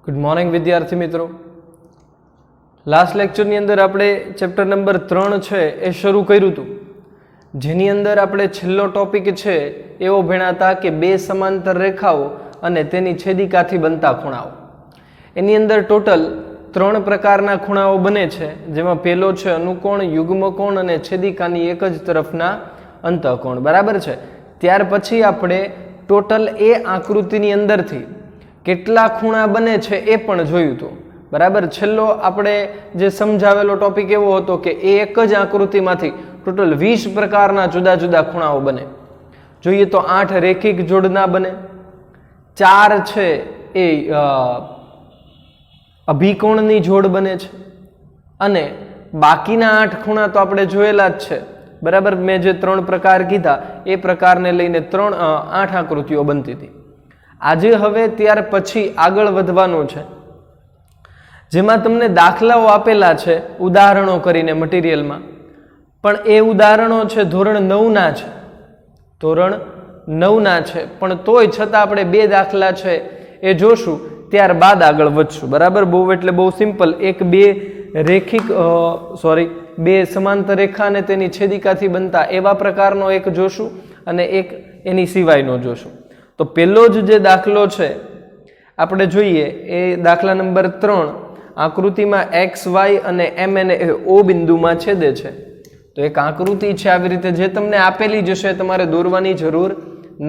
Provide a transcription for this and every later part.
Good morning વિદ્યાર્થી મિત્રો. Last લેક્ચરની અંદર આપણે ચેપ્ટર નંબર 3 છે એ શરૂ કર્યું હતું, જેની અંદર આપણે છેલ્લો ટોપિક છે એવો ભણ્યા હતા કે બે સમાંતર રેખાઓ અને તેની છેદિકાથી બનતા ખૂણાઓ. એની અંદર ટોટલ 3 પ્રકારના ખૂણાઓ બને છે, જેમાં પહેલો છે અનુકોણ, યુગ્મકોણ અને છેદિકાની એક જ તરફના અંતઃકોણ. બરાબર છે. ત્યાર પછી આપણે ટોટલ એ આકૃતિની અંદરથી કેટલા ખૂણા બને છે એ પણ જોયું હતું. બરાબર. છેલ્લો આપણે જે સમજાવેલો ટોપિક એવો હતો કે એ એક જ આકૃતિમાંથી ટોટલ 20 પ્રકારના જુદા જુદા ખૂણાઓ બને. જોઈએ તો 8 રેખિક જોડના બને, 4 છે એ અભિકોણની જોડ બને છે, અને બાકીના 8 ખૂણા તો આપણે જોયેલા જ છે. બરાબર. મેં જે 3 પ્રકાર કીધા એ પ્રકારને લઈને 8 આકૃતિઓ બનતી હતી. આજે હવે ત્યાર પછી આગળ વધવાનું છે, જેમાં તમને દાખલાઓ આપેલા છે ઉદાહરણો કરીને મટીરિયલમાં, પણ એ ઉદાહરણો છે ધોરણ 9ના છે. ધોરણ 9ના છે, પણ તોય છતાં આપણે 2 દાખલા છે એ જોશું, ત્યારબાદ આગળ વધશું. બરાબર. બહુ એટલે બહુ સિમ્પલ. એક બે સમાંતર રેખા અને તેની છેદિકાથી બનતા એવા પ્રકારનો એક જોશું, અને એક એની સિવાયનો જોશું. તો પહેલો જ જે દાખલો છે આપણે જોઈએ એ દાખલા નંબર 3. આકૃતિમાં એક્સ વાય અને એમ એને ઓ બિંદુમાં છેદે છે. તો એક આકૃતિ છે આવી રીતે, જે તમને આપેલી જશે, તમારે દોરવાની જરૂર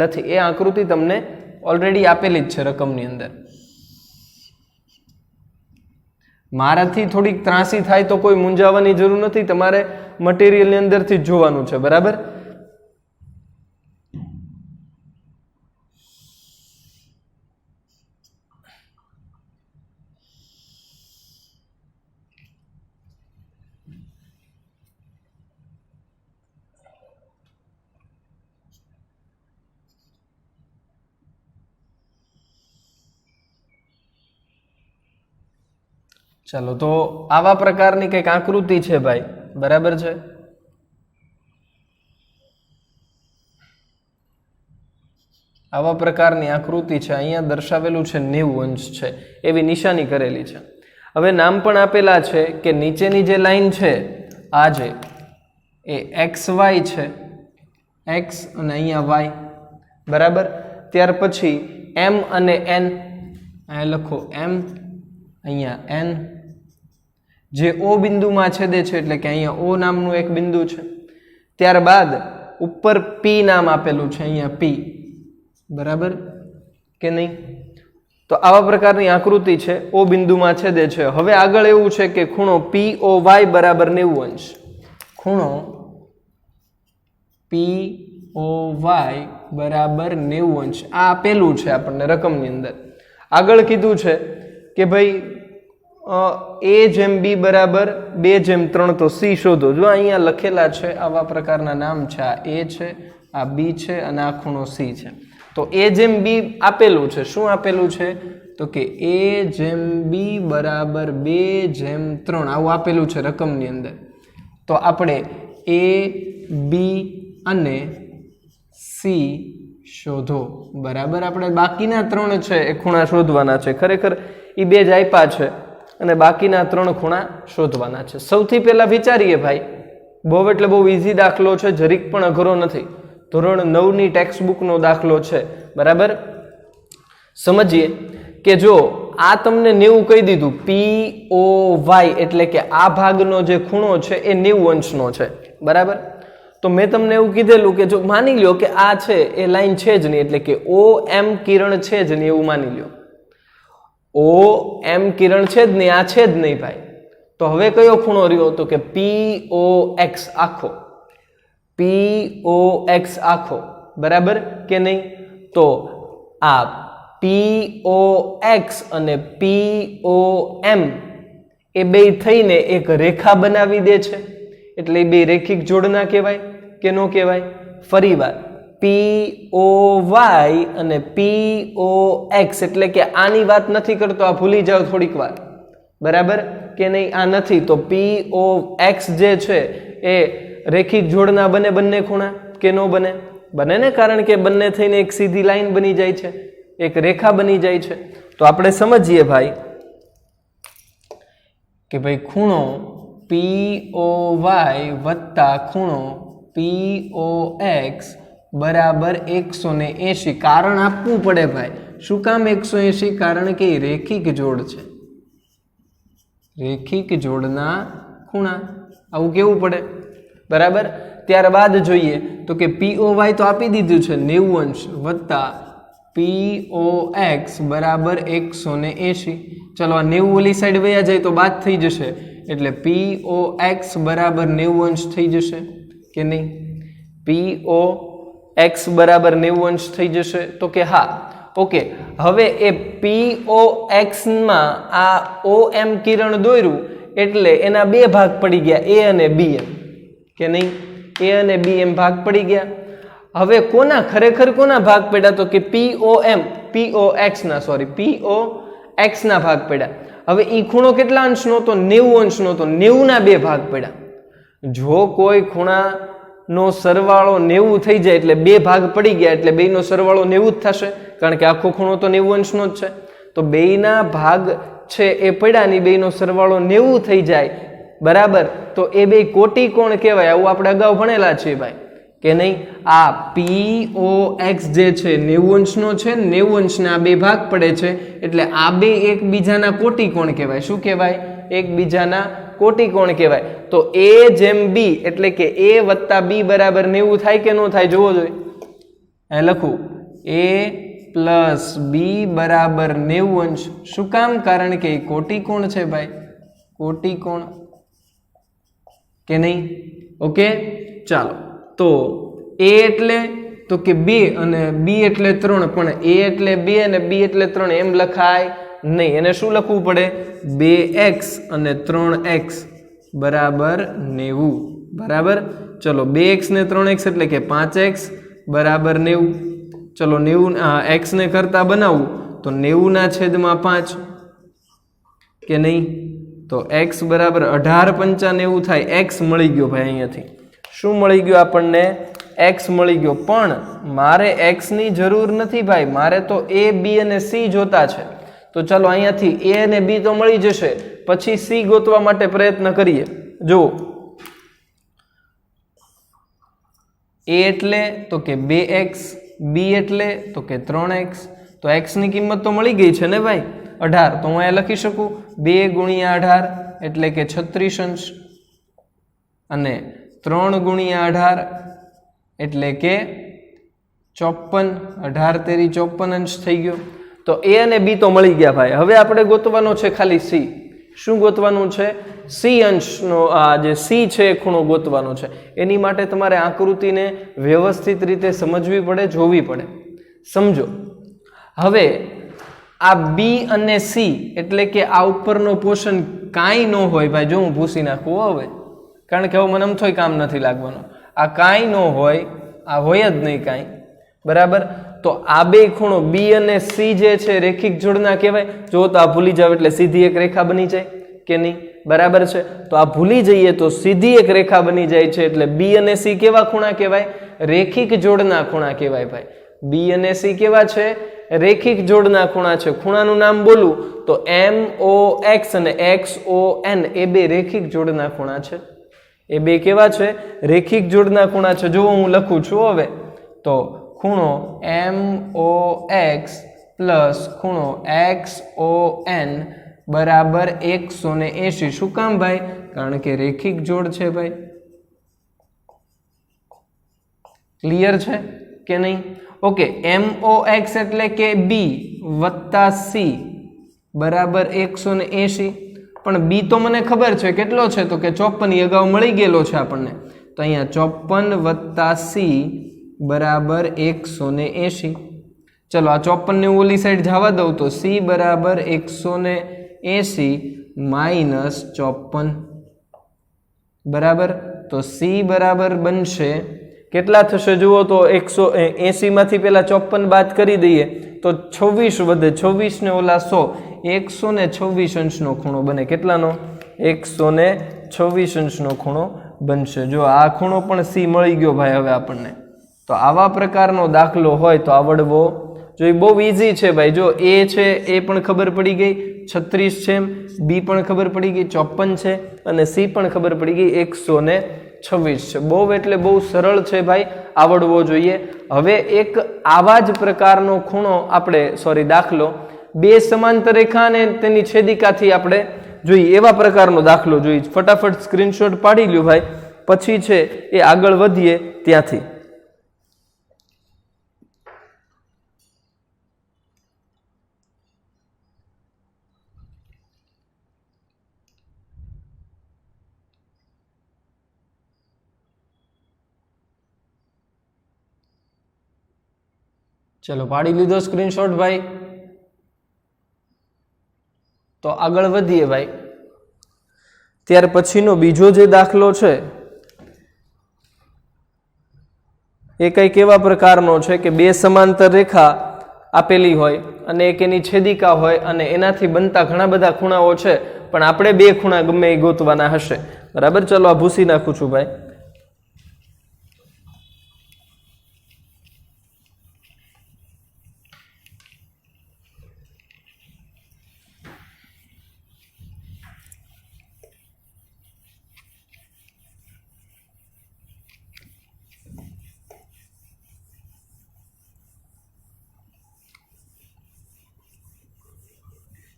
નથી. એ આકૃતિ તમને ઓલરેડી આપેલી જ છે રકમની અંદર. મારાથી થોડીક ત્રાસી થાય તો કોઈ મૂંઝાવાની જરૂર નથી, તમારે મટીરિયલની અંદરથી જ જોવાનું છે. બરાબર. ચાલો, તો આવા પ્રકારની કંઈક આકૃતિ છે ભાઈ. બરાબર છે. આવા પ્રકારની આકૃતિ છે. અહીંયા દર્શાવેલું છે 90 અંશ છે, એવી નિશાની કરેલી છે. હવે નામ પણ આપેલા છે કે નીચેની જે લાઈન છે આ જે એ એક્સ વાય છે, એક્સ અને અહીંયા વાય. બરાબર. ત્યાર પછી એમ અને એન, અહીંયા લખો એમ, અહીંયા એન, જે ઓ બિંદુમાં છેદે છે, એટલે કે અહીંયા ઓ નામનું એક બિંદુ છે. ત્યારબાદ ઉપર પી નામ આપેલું છે, અહીંયા પી. બરાબર કે નહીં? તો આવા પ્રકારની આકૃતિ છે, ઓ બિંદુમાં છેદે છે. હવે આગળ એવું છે કે ખૂણો પી ઓ વાય બરાબર 90 અંશ. ખૂણો પી ઓ વાય બરાબર 90 અંશ આ આપેલું છે આપણને રકમની અંદર. આગળ કીધું છે કે ભાઈ a/b બરાબર 2/3, તો c શોધો. જો અહીંયા લખેલા છે આવા પ્રકારના નામ છે, આ a છે, આ b છે અને આ ખૂણો c છે. તો a/b આપેલું છે. શું આપેલું છે? તો કે a/b બરાબર 2/3 આવું આપેલું છે રકમની અંદર. તો આપણે a, b અને c શોધો. બરાબર. આપણે બાકીના 3 છે એ ખૂણા શોધવાના છે. ખરેખર એ 2 જ આપ્યા છે અને બાકીના 3 ખૂણા શોધવાના છે. સૌથી પહેલા વિચારીએ ભાઈ, બહુ એટલે બહુ ઈઝી દાખલો છે, જરીક પણ અઘરો નથી. ધોરણ 9ની ટેક્સ્ટ બુકનો દાખલો છે. બરાબર. સમજીએ કે જો આ તમને 90 કહી દીધું, પી ઓ વાય, એટલે કે આ ભાગનો જે ખૂણો છે એ 90 અંશનો છે. બરાબર. તો મેં તમને એવું કીધેલું કે જો માની લ્યો કે આ છે એ લાઈન છે જ નહીં, એટલે કે ઓ એમ કિરણ છે જ નહીં, એવું માની લ્યો. ઓ એમ કિરણ છે જ નહીં, આ છે જ નહીં ભાઈ. તો હવે કયો ખૂણો રહ્યો? તો કે પી ઓ એક્સ આખો. પી ઓ એક્સ આખો. બરાબર કે નહીં? તો આ પી ઓ એક્સ અને પી ઓ એમ એ બે થઈને એક રેખા બનાવી દે છે, એટલે એ બે રેખિક જોડના કહેવાય કે નો કહેવાય? ફરીવાર પી ઓ વાય અને પી ઓ એક્સ, એટલે કે આની વાત નથી કરતો, આ ભૂલી જાઓ થોડીક વાર. બરાબર કે નહીં? આ નથી. તો પી ઓ એક્સ જે છે એ રેખિક જોડના બને બંને ખૂણા કે નો બને? બને ને, કારણ કે બંને થઈને એક સીધી લાઈન બની જાય છે, એક રેખા બની જાય છે. તો આપણે સમજીએ ભાઈ કે ભાઈ ખૂણો POY વત્તા ખૂણો POX બરાબર 180. કારણ આપવું પડે ભાઈ. શું કામ 180? કારણ કે રેખિક જોડ છે, રેખિક જોડના ખૂણા, આવું કેવું પડે, બરાબર. ત્યારબાદ જોઈએ તો કે POY તો આપી દીધું છે 90° વત્તા POX બરાબર 180. ચલો આ 90 ઓલી સાઈડ વયા જાય તો બાદ થઈ જશે, એટલે POX બરાબર 90° થઈ જશે કે નહીં? POX બરાબર 90° થઈ જશે તો કે હા. ઓકે, હવે એ POX માં આ OM કિરણ દોર્યું એટલે એના બે ભાગ પડી ગયા, A અને B એમ કે નહીં? A અને B એમ ભાગ પડી ગયા. હવે કોના ખરેખર કોના ભાગ પડ્યા? તો કે POX ના ભાગ પડ્યા. હવે ઈ ખૂણો કેટલા અંશનો હતો? 90° હતો. 90 ના બે ભાગ પડ્યા. જો કોઈ ખૂણાનો સરવાળો 90 થઈ જાય એટલે બે ભાગ પડી ગયા, એટલે બેયનો સરવાળો 90 જ થશે, કારણ કે આખો ખૂણો તો 90° નો જ છે. તો બેયના ભાગ છે એ પડ્યા ની બેયનો સરવાળો 90 થઈ જાય, બરાબર. તો એ બે કોટી કોણ કહેવાય? આવું આપણે અગાઉ ભણેલા છીએ ભાઈ કે નહીં? આ POX જે છે 90° નો છે, 90° ના બે ભાગ પડે છે, એટલે આ બે એકબીજાના કોટી કોણ કહેવાય. શું કહેવાય? એકબીજાના કોટી કોણ કહેવાય. તો A જેમ B એટલે કે A વત્તા B બરાબર 90 થાય કે ન થાય? જોવો જોઈએ. અહીં લખું A પ્લસ B બરાબર 90°. શું કામ? કારણ કે કોટી કોણ છે ભાઈ, કોટી કોણ કે નહીં? ઓકે, ચાલો. તો A એટલે તો કે 2 અને B એટલે 3, પણ A એટલે 2 અને B એટલે 3 એમ લખાય નહીં. એને શું લખવું પડે? 2x અને 3x બરાબર 90, બરાબર. ચલો 2x ને 3x એટલે કે 5x બરાબર 90. ચલો 90 x ને કરતા બનાવવું તો 90/5 કે નહીં? તો x બરાબર 18×5 થાય. x મળી ગયો ભાઈ. અહીંયાથી શું મળી ગયું આપણને? x મળી ગયો. પણ મારે x ની જરૂર નથી ભાઈ, મારે તો A, B અને C જોતા છે. તો ચાલો અહીંયાથી A અને B તો મળી જશે, પછી C ગોતવા માટે પ્રયત્ન કરીએ. જો A એટલે તો કે 2x, B એટલે તો કે 3x. તો x ની કિંમત તો મળી ગઈ છે ને ભાઈ, 18. તો હું અહીંયા લખી શકું 2 × 18 એટલે કે 36 અને 3 × 18 એટલે કે 54. 18 તેરી 54 અંશ થઈ ગયો. તો A અને B તો મળી ગયા ભાઈ. હવે આપણે ગોતવાનો છે ખાલી C. શું ગોતવાનું છે? C અંશનો આ જે C છે એ ખૂણો ગોતવાનો છે. એની માટે તમારે આકૃતિને વ્યવસ્થિત રીતે સમજવી પડે, જોવી પડે. સમજો. હવે આ B અને C એટલે કે આ ઉપરનો પોર્શન કાંઈ ન હોય ભાઈ. જો હું ભૂસી નાખું હવે, કારણ કે હવે મને આમ થોય કામ નથી લાગવાનું. આ કાંઈ ન હોય, આ હોય જ નહીં કાંઈ, બરાબર. તો આ બે ખૂણો B અને C જે છે રેખિક જોડના કહેવાય. જો તો આ ભૂલી જાવ એટલે સીધી એક રેખા બની જાય કે નહીં? બરાબર છે. તો આ ભૂલી જઈએ તો સીધી એક રેખા બની જાય છે, એટલે B અને C કેવા ખૂણા કહેવાય? રેખિક જોડના ખૂણા કહેવાય ભાઈ. B અને C કેવા છે? રેખિક જોડના ખૂણા છે. ખૂણાનું નામ બોલું તો MOX અને XON એ બે રેખિક જોડના ખૂણા છે. એ બે કેવા છે? રેખિક જોડના ખૂણા છે. જો હું લખું છું હવે તો ખૂણો MOX પ્લસ ખૂણો XON બરાબર 180. શું કામ ભાઈ? કારણ કે રેખિક જોડ છે ભાઈ. ક્લિયર છે કે નહીં? ઓકે, MOX એટલે કે B વત્તા C બરાબર 180. પણ B તો મને ખબર છે કેટલો છે, તો કે 54. અગાઉ મળી ગયેલો છે આપણને. તો અહીંયા 54 વત્તા C બરાબર 180. ચલો આ 54 ને ઓલી સાઈડ જવા દઉં તો C બરાબર 180 માઇનસ 54, બરાબર. તો C બરાબર બનશે કેટલા થશે? જુઓ તો 180 માંથી પેલા 54 બાદ કરી દઈએ તો 26 વધે. 26 ને ઓલા 100, 126 અંશનો ખૂણો બને. કેટલાનો? 126 અંશનો ખૂણો બનશે. જો આ ખૂણો પણ C મળી ગયો ભાઈ હવે આપણને. તો આવા પ્રકારનો દાખલો હોય તો આવડવો જો એ બહુ ઈઝી છે ભાઈ. જો એ છે એ પણ ખબર પડી ગઈ 36 છે, બી પણ ખબર પડી ગઈ 54 છે, અને સી પણ ખબર પડી ગઈ 126 છે. બહુ એટલે બહુ સરળ છે ભાઈ, આવડવો જોઈએ. હવે એક આવા જ પ્રકારનો ખૂણો આપણે દાખલો બે સમાંતર રેખા અને તેની છેદિકાથી આપણે જોઈએ એવા પ્રકારનો દાખલો જોઈએ. ફટાફટ સ્ક્રીનશોટ પાડી લ્યો ભાઈ, પછી છે એ આગળ વધીએ ત્યાંથી. ચલો પાડી લીધો સ્ક્રીનશોટ ભાઈ, તો આગળ વધીએ ભાઈ. ત્યાર પછીનો બીજો જે દાખલો છે એ કંઈક એવા પ્રકારનો છે કે બે સમાંતર રેખા આપેલી હોય અને એક એની છેદિકા હોય અને એનાથી બનતા ઘણા બધા ખૂણાઓ છે, પણ આપણે બે ખૂણા ગમે એ ગોતવાના હશે. બરાબર, ચલો આ ભૂસી નાખું છું ભાઈ.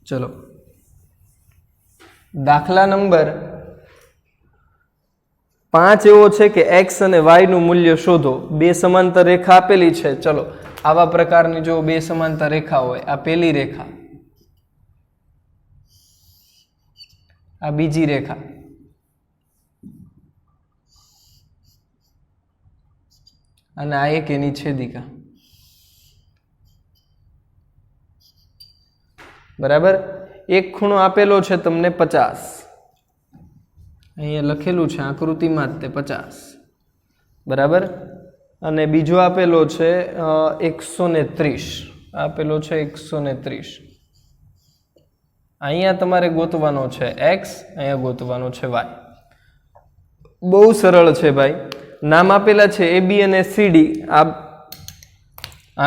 ચલો દાખલા નંબર 5 એવો છે કે x અને y નું મૂલ્ય શોધો. બે સમાંતર રેખા આપેલી છે. ચલો આવા પ્રકારની જો બે સમાંતર રેખા હોય, આ પહેલી રેખા, આ બીજી રેખા, અને આ એક એની છેદિકા. બરાબર, એક ખૂણો આપેલો છે તમને 50, અહીંયા લખેલું છે આકૃતિમાં જ તે 50. બરાબર, અને બીજો આપેલો છે 130, આપેલો છે 130. અહીંયા તમારે ગોતવાનો છે x, અહીંયા ગોતવાનો છે y. બહુ સરળ છે ભાઈ. નામ આપેલા છે AB અને CD. આ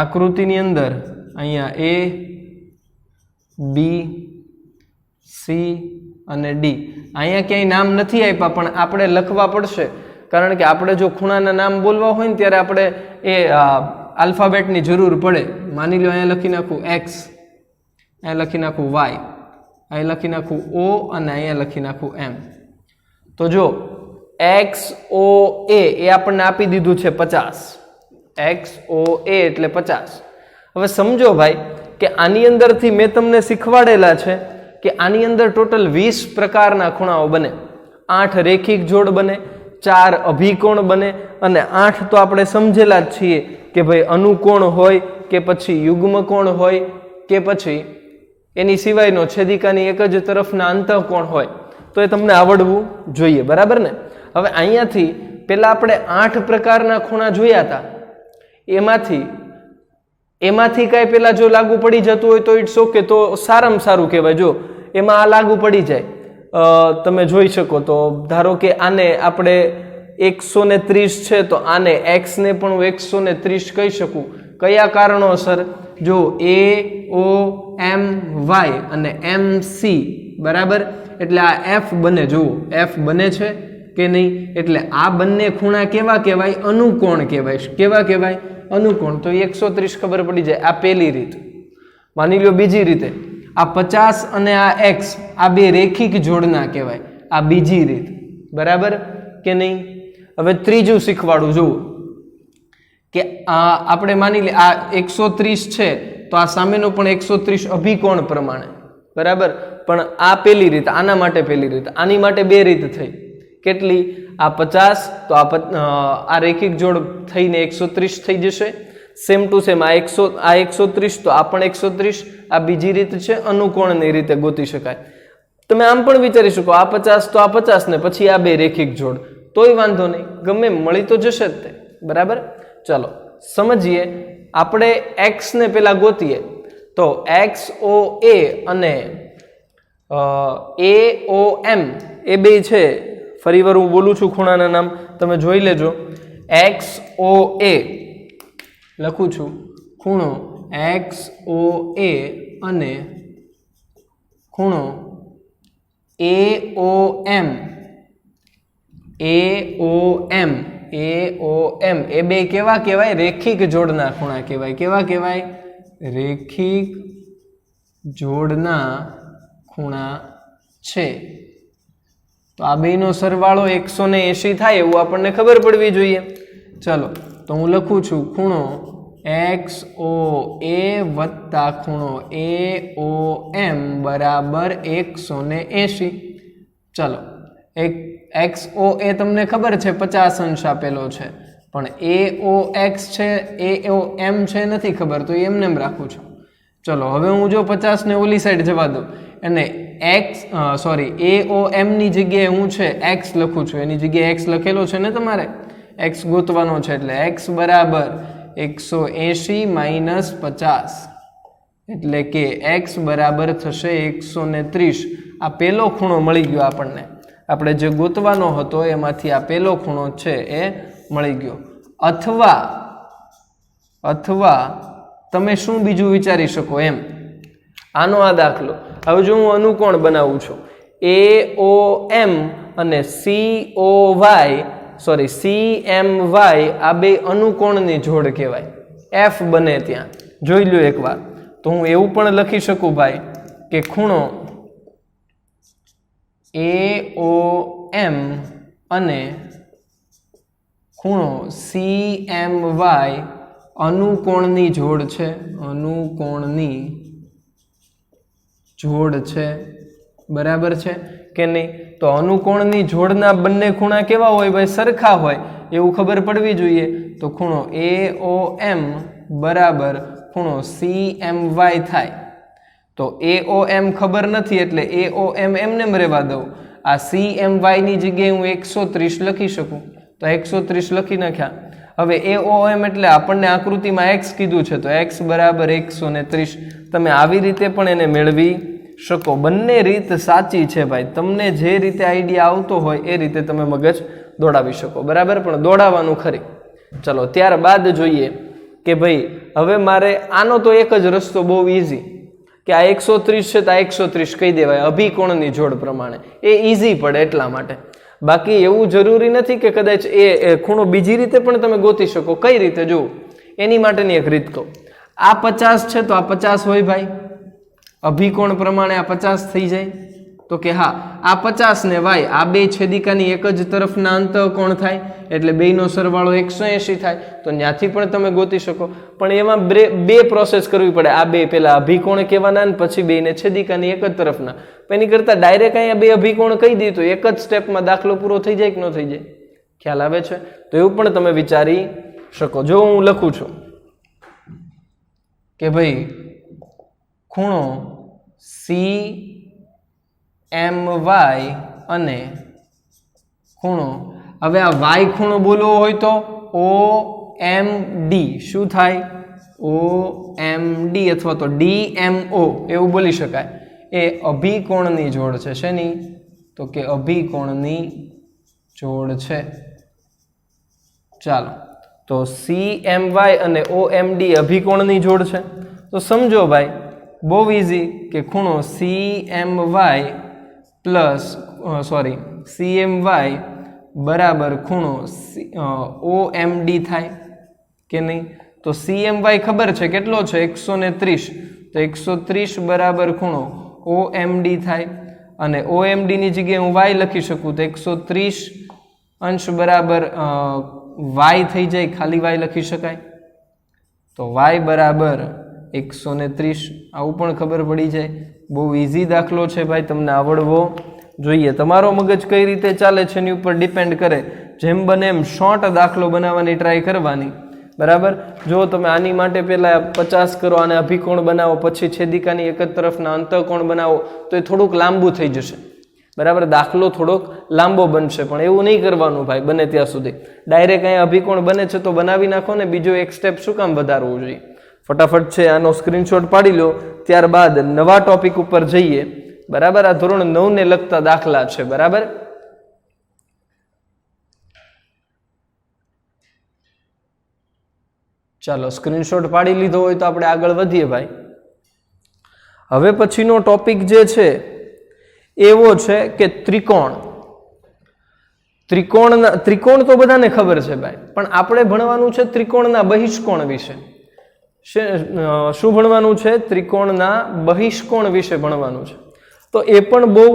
આકૃતિની અંદર અહીંયા A, B, C અને D. અહીંયા ક્યાંય નામ નથી આપ્યા, પણ આપણે લખવા પડશે, કારણ કે આપણે જો ખૂણાના નામ બોલવા હોય ને ત્યારે આપણે એ આલ્ફાબેટની જરૂર પડે. માની લો અહીંયા લખી નાખું x, અહીંયા લખી નાખું y, અહીંયા લખી નાખું O અને અહીંયા લખી નાખું M. તો જો XOA એ આપણને આપી દીધું છે 50. XOA એટલે 50. હવે સમજો ભાઈ કે આની અંદરથી મેં તમને શીખવાડેલા છે કે આની અંદર ટોટલ 20 પ્રકારના ખૂણાઓ બને, 8 રેખિક જોડ બને, 4 અભિકોણ બને, અને 8 તો આપણે સમજેલા જ છીએ કે ભાઈ અનુકોણ હોય કે પછી યુગ્મકોણ હોય કે પછી એની સિવાયનો છેદિકાની એક જ તરફના અંતઃકોણ હોય. તો એ તમને આવડવું જોઈએ. બરાબર ને? હવે અહીંયાથી પેલા આપણે 8 પ્રકારના ખૂણા જોયા હતા. એમાંથી કાંઈ પેલા જો લાગુ પડી જતું હોય તો ઇટ્સ ઓકે, તો સારામાં સારું કહેવાય. જો એમાં આ લાગુ પડી જાય, તમે જોઈ શકો. તો ધારો કે આને આપણે 130 છે, તો આને x ને પણ હું 130 કહી શકું. કયા કારણોસર? જો A O M Y અને M C. બરાબર, એટલે આ F બને. જુઓ F બને છે કે નહીં? એટલે આ બંને ખૂણા કેવા કહેવાય? અનુકોણ કહેવાય. કેવા કહેવાય? અનુકોણ. તો 130 ખબર પડી જાય. આ પહેલી રીત. માની લો બીજી રીતે, આ 50 અને આ x, આ બે રેખિક જોડના કહેવાય. આ બીજી રીત. બરાબર કે નહીં? હવે ત્રીજું શીખવાડું. જુઓ કે આપણે માની લે આ 130 છે, તો આ સામેનો પણ 130 અભિકોણ પ્રમાણે. બરાબર, પણ આ પહેલી રીત, આના માટે પહેલી રીત, આની માટે બે રીત થઈ. કેટલી? આ 50, તો આ રેખિક જોડ થઈને 130 થઈ જશે. સેમ ટુ સેમ આ 130, તો આ પણ 130. આ બીજી રીત છે, અનુકોણની રીતે ગોતી શકાય. તમે આમ પણ વિચારી શકો, આ 50 તો આ 50 ને પછી આ બે રેખિક જોડ, તોય વાંધો નહીં, ગમે મળી તો જશે જ તે. બરાબર, ચલો સમજીએ. આપણે x ને પેલા ગોતીએ. તો XOA અને AOM એ બે છે. ફરી વાર હું બોલું છું ખૂણાના નામ, તમે જોઈ લેજો. XOA લખું છું ખૂણો XOA અને ખૂણો AOM એ બે કેવા કહેવાય? રેખિક જોડના ખૂણા કહેવાય. કેવા કહેવાય? રેખિક જોડના ખૂણા છે. તો આ બેનો સરવાળો 180 થાય એવું આપણને ખબર પડવી જોઈએ. ચલો તો હું લખું છું ખૂણો XOA વત્તા ખૂણો AOM બરાબર 180. ચલો XOA તમને ખબર છે 50 અંશ આપેલો છે, પણ AOX છે AOM છે નથી ખબર, તો એમને એમ રાખું છું. ચલો હવે હું જો 50 ને ઓલી સાઈડ જવા દઉં અને AOM ની જગ્યાએ હું છે X લખું છું, એની જગ્યાએ X લખેલો છે ને તમારે, X ગોતવાનો છે એટલે X બરાબર 180 માઇનસ 50 એટલે કે X બરાબર થશે 130. આ પહેલો ખૂણો મળી ગયો આપણને, આપણે જે ગોતવાનો હતો એમાંથી આ પહેલો ખૂણો છે એ મળી ગયો. અથવા તમે શું બીજું વિચારી શકો એમ, આનો આ દાખલો. હવે જો હું અનુકોણ બનાવું છું AOM અને CMY આ બે અનુકોણની જોડ કહેવાય. F બને ત્યાં જોઈ લો એકવાર. તો હું એવું પણ લખી શકું ભાઈ કે ખૂણો AOM અને ખૂણો CMY અનુકોણની જોડ છે. અનુકોણની જોડ છે, બરાબર છે કે નહીં? તો અનુકોણની જોડના બંને ખૂણા કેવા હોય ભાઈ? સરખા હોય એવું ખબર પડવી જોઈએ. તો ખૂણો AOM બરાબર ખૂણો CMY થાય. તો AOM ખબર નથી એટલે AOM એમને રહેવા દઉં. આ CMY ની જગ્યાએ હું 130 લખી શકું, તો 130 લખી નાખ્યા. હવે AOM એટલે આપણને આકૃતિમાં X કીધું છે, તો X બરાબર 130. તમે આવી રીતે પણ એને મેળવી શકો. બંને રીત સાચી છે ભાઈ. તમને જે રીતે આઈડિયા આવતો હોય એ રીતે તમે મગજ દોડાવી શકો, બરાબર, પણ દોડાવવાનું ખરી. ચલો ત્યારબાદ જોઈએ કે ભાઈ હવે મારે આનો તો એક જ રસ્તો બહુ ઈઝી કે આ 130 છે તો આ 130 કહી દેવાય અભિકોણની જોડ પ્રમાણે. એ ઈઝી પડે એટલા માટે. બાકી એવું જરૂરી નથી કે કદાચ એ ખૂણો બીજી રીતે પણ તમે ગોતી શકો. કઈ રીતે? જુઓ, એની માટેની એક રીત કહું. આ 50 છે તો આ 50 હોય ભાઈ, અભિકોણ પ્રમાણે આ 50 થઈ જાય. તો કે હા, આ 50 ને y આ બે છેદિકાની એક જ તરફના અંતઃકોણ થાય એટલે બેનો સરવાળો 180 થાય. તો ત્યાંથી પણ તમે ગોતી શકો, પણ એમાં બે પ્રોસેસ કરવી પડે. આ બે પેલા અભિકોણ કહેવાના ને પછી બેને છેદિકાની એક જ તરફના. એની કરતા ડાયરેક્ટ અહીંયા બે અભિકોણ કહી દીધું, એક જ સ્ટેપમાં દાખલો પૂરો થઈ જાય કે ન થઈ જાય? ખ્યાલ આવે છે? તો એવું પણ તમે વિચારી શકો. જો હું લખું છું કે ભાઈ ખૂણો CMY અને ખૂણો, હવે આ y ખૂણો બોલવો હોય તો OMD. શું થાય? OMD અથવા તો DMO એવું બોલી શકાય. એ અભિકોણની જોડ છે. શેની? તો કે અભિકોણની જોડ છે. ચાલો, તો CMY અને OMD અભિકોણની જોડ છે. તો સમજો ભાઈ બહુ ઈઝી કે ખૂણો CMY બરાબર ખૂણો OMD થાય કે નહીં? તો CMY ખબર છે કેટલો છે? 130. તો 130 બરાબર ખૂણો OMD થાય અને OMD ની જગ્યાએ હું y લખી શકું તો 130 અંશ બરાબર y થઈ જાય, ખાલી y લખી શકાય. તો y બરાબર 130. આવું પણ ખબર પડી જાય. બહુ ઈઝી દાખલો છે ભાઈ, તમને આવડવો જોઈએ. તમારો મગજ કઈ રીતે ચાલે છે એની ઉપર ડિપેન્ડ કરે. જેમ બને એમ શોર્ટ દાખલો બનાવવાની ટ્રાય કરવાની, બરાબર. જો તમે આની માટે પહેલા 50 કરો અને અભિકોણ બનાવો, પછી છેદિકાની એક જ તરફના અંતઃકોણ બનાવો તો એ થોડુંક લાંબુ થઈ જશે, બરાબર. દાખલો થોડોક લાંબો બનશે, પણ એવું નહીં કરવાનું ભાઈ બને ત્યાં સુધી. ડાયરેક્ટ અહીંયા અભિકોણ બને છે તો બનાવી નાખો ને, બીજો એક સ્ટેપ શું કામ વધારવું જોઈએ? ફટાફટ છે આનો સ્ક્રીનશોટ પાડી લો. ત્યારબાદ નવા ટોપિક ઉપર જઈએ, બરાબર. આ ધોરણ 9 ને લગતા દાખલા છે, બરાબર. ચાલો સ્ક્રીનશોટ પાડી લીધો હોય તો આપણે આગળ વધીએ ભાઈ. હવે પછીનો ટોપિક જે છે એવો છે કે ત્રિકોણ. ત્રિકોણ તો બધાને ખબર છે ભાઈ, પણ આપણે ભણવાનું છે ત્રિકોણના બહિષ્કોણ વિશે. શું ભણવાનું છે? ત્રિકોણના બહિષ્કોણ વિશે ભણવાનું છે. તો એ પણ બહુ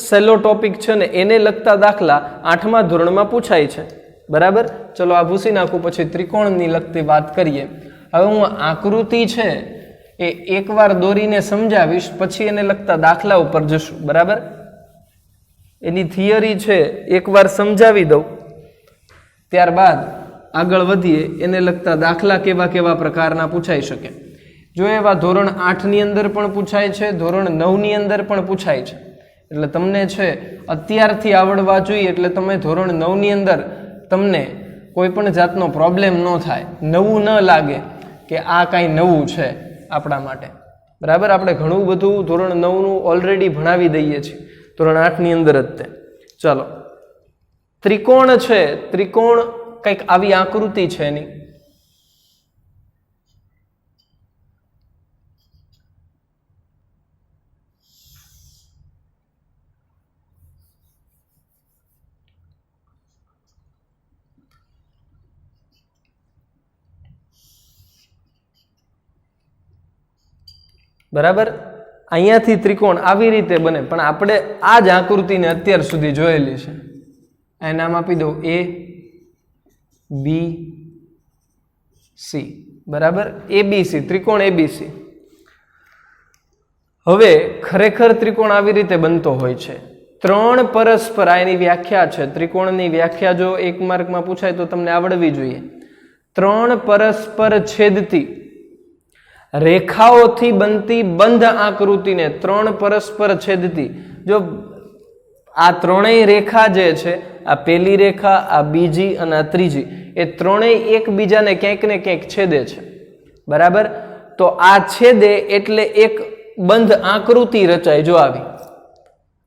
સહેલો ટોપિક છે ને એને લગતા દાખલા 8મા ધોરણમાં પૂછાય છે. બરાબર, ચલો આ ભૂસી નાખું, પછી ત્રિકોણની લગતી વાત કરીએ. હવે હું આકૃતિ છે એ એકવાર દોરીને સમજાવીશ, પછી એને લગતા દાખલા ઉપર જશું. બરાબર, એની થિયરી છે એકવાર સમજાવી દઉં, ત્યારબાદ આગળ વધીએ. એને લગતા દાખલા કેવા કેવા પ્રકારના પૂછાઈ શકે. જો એવા ધોરણ 8ની અંદર પણ પૂછાય છે, ધોરણ 9ની અંદર પણ પૂછાય છે. એટલે તમને છે અત્યારથી આવડવા જોઈએ, એટલે તમે ધોરણ 9ની અંદર તમને કોઈ પણ જાતનો પ્રોબ્લેમ ન થાય, નવું ન લાગે કે આ કાંઈ નવું છે આપણા માટે. બરાબર, આપણે ઘણું બધું ધોરણ 9નું ઓલરેડી ભણાવી દઈએ છીએ, ધોરણ 8ની અંદર જ તે. ચાલો, ત્રિકોણ છે, ત્રિકોણ કંઈક આવી આકૃતિ છે એની. બરાબર, અહીંયાથી ત્રિકોણ આવી રીતે બને, પણ આપણે આ જ આકૃતિને અત્યાર સુધી જોયેલી છે. આ નામ આપી દઉં ABC. બરાબર, ABC, ત્રિકોણ ABC. હવે ખરેખર ત્રિકોણ આવી રીતે બનતો હોય છે. 3 પરસ્પર, આ એની વ્યાખ્યા છે. ત્રિકોણની વ્યાખ્યા જો 1 માર્કમાં પૂછાય તો તમને આવડવી જોઈએ. 3 પરસ્પર છેદતી રેખાઓથી બનતી બંધ આકૃતિને 3 પરસ્પર છેદતી. જો આ ત્રણેય રેખા જે છે, આ પહેલી રેખા, આ બીજી અને આ ત્રીજી, એ ત્રણેય એકબીજાને ક્યાંક ને ક્યાંક છેદે છે. બરાબર, તો આ છેદે એટલે એક બંધ આકૃતિ રચાય, જો આવી,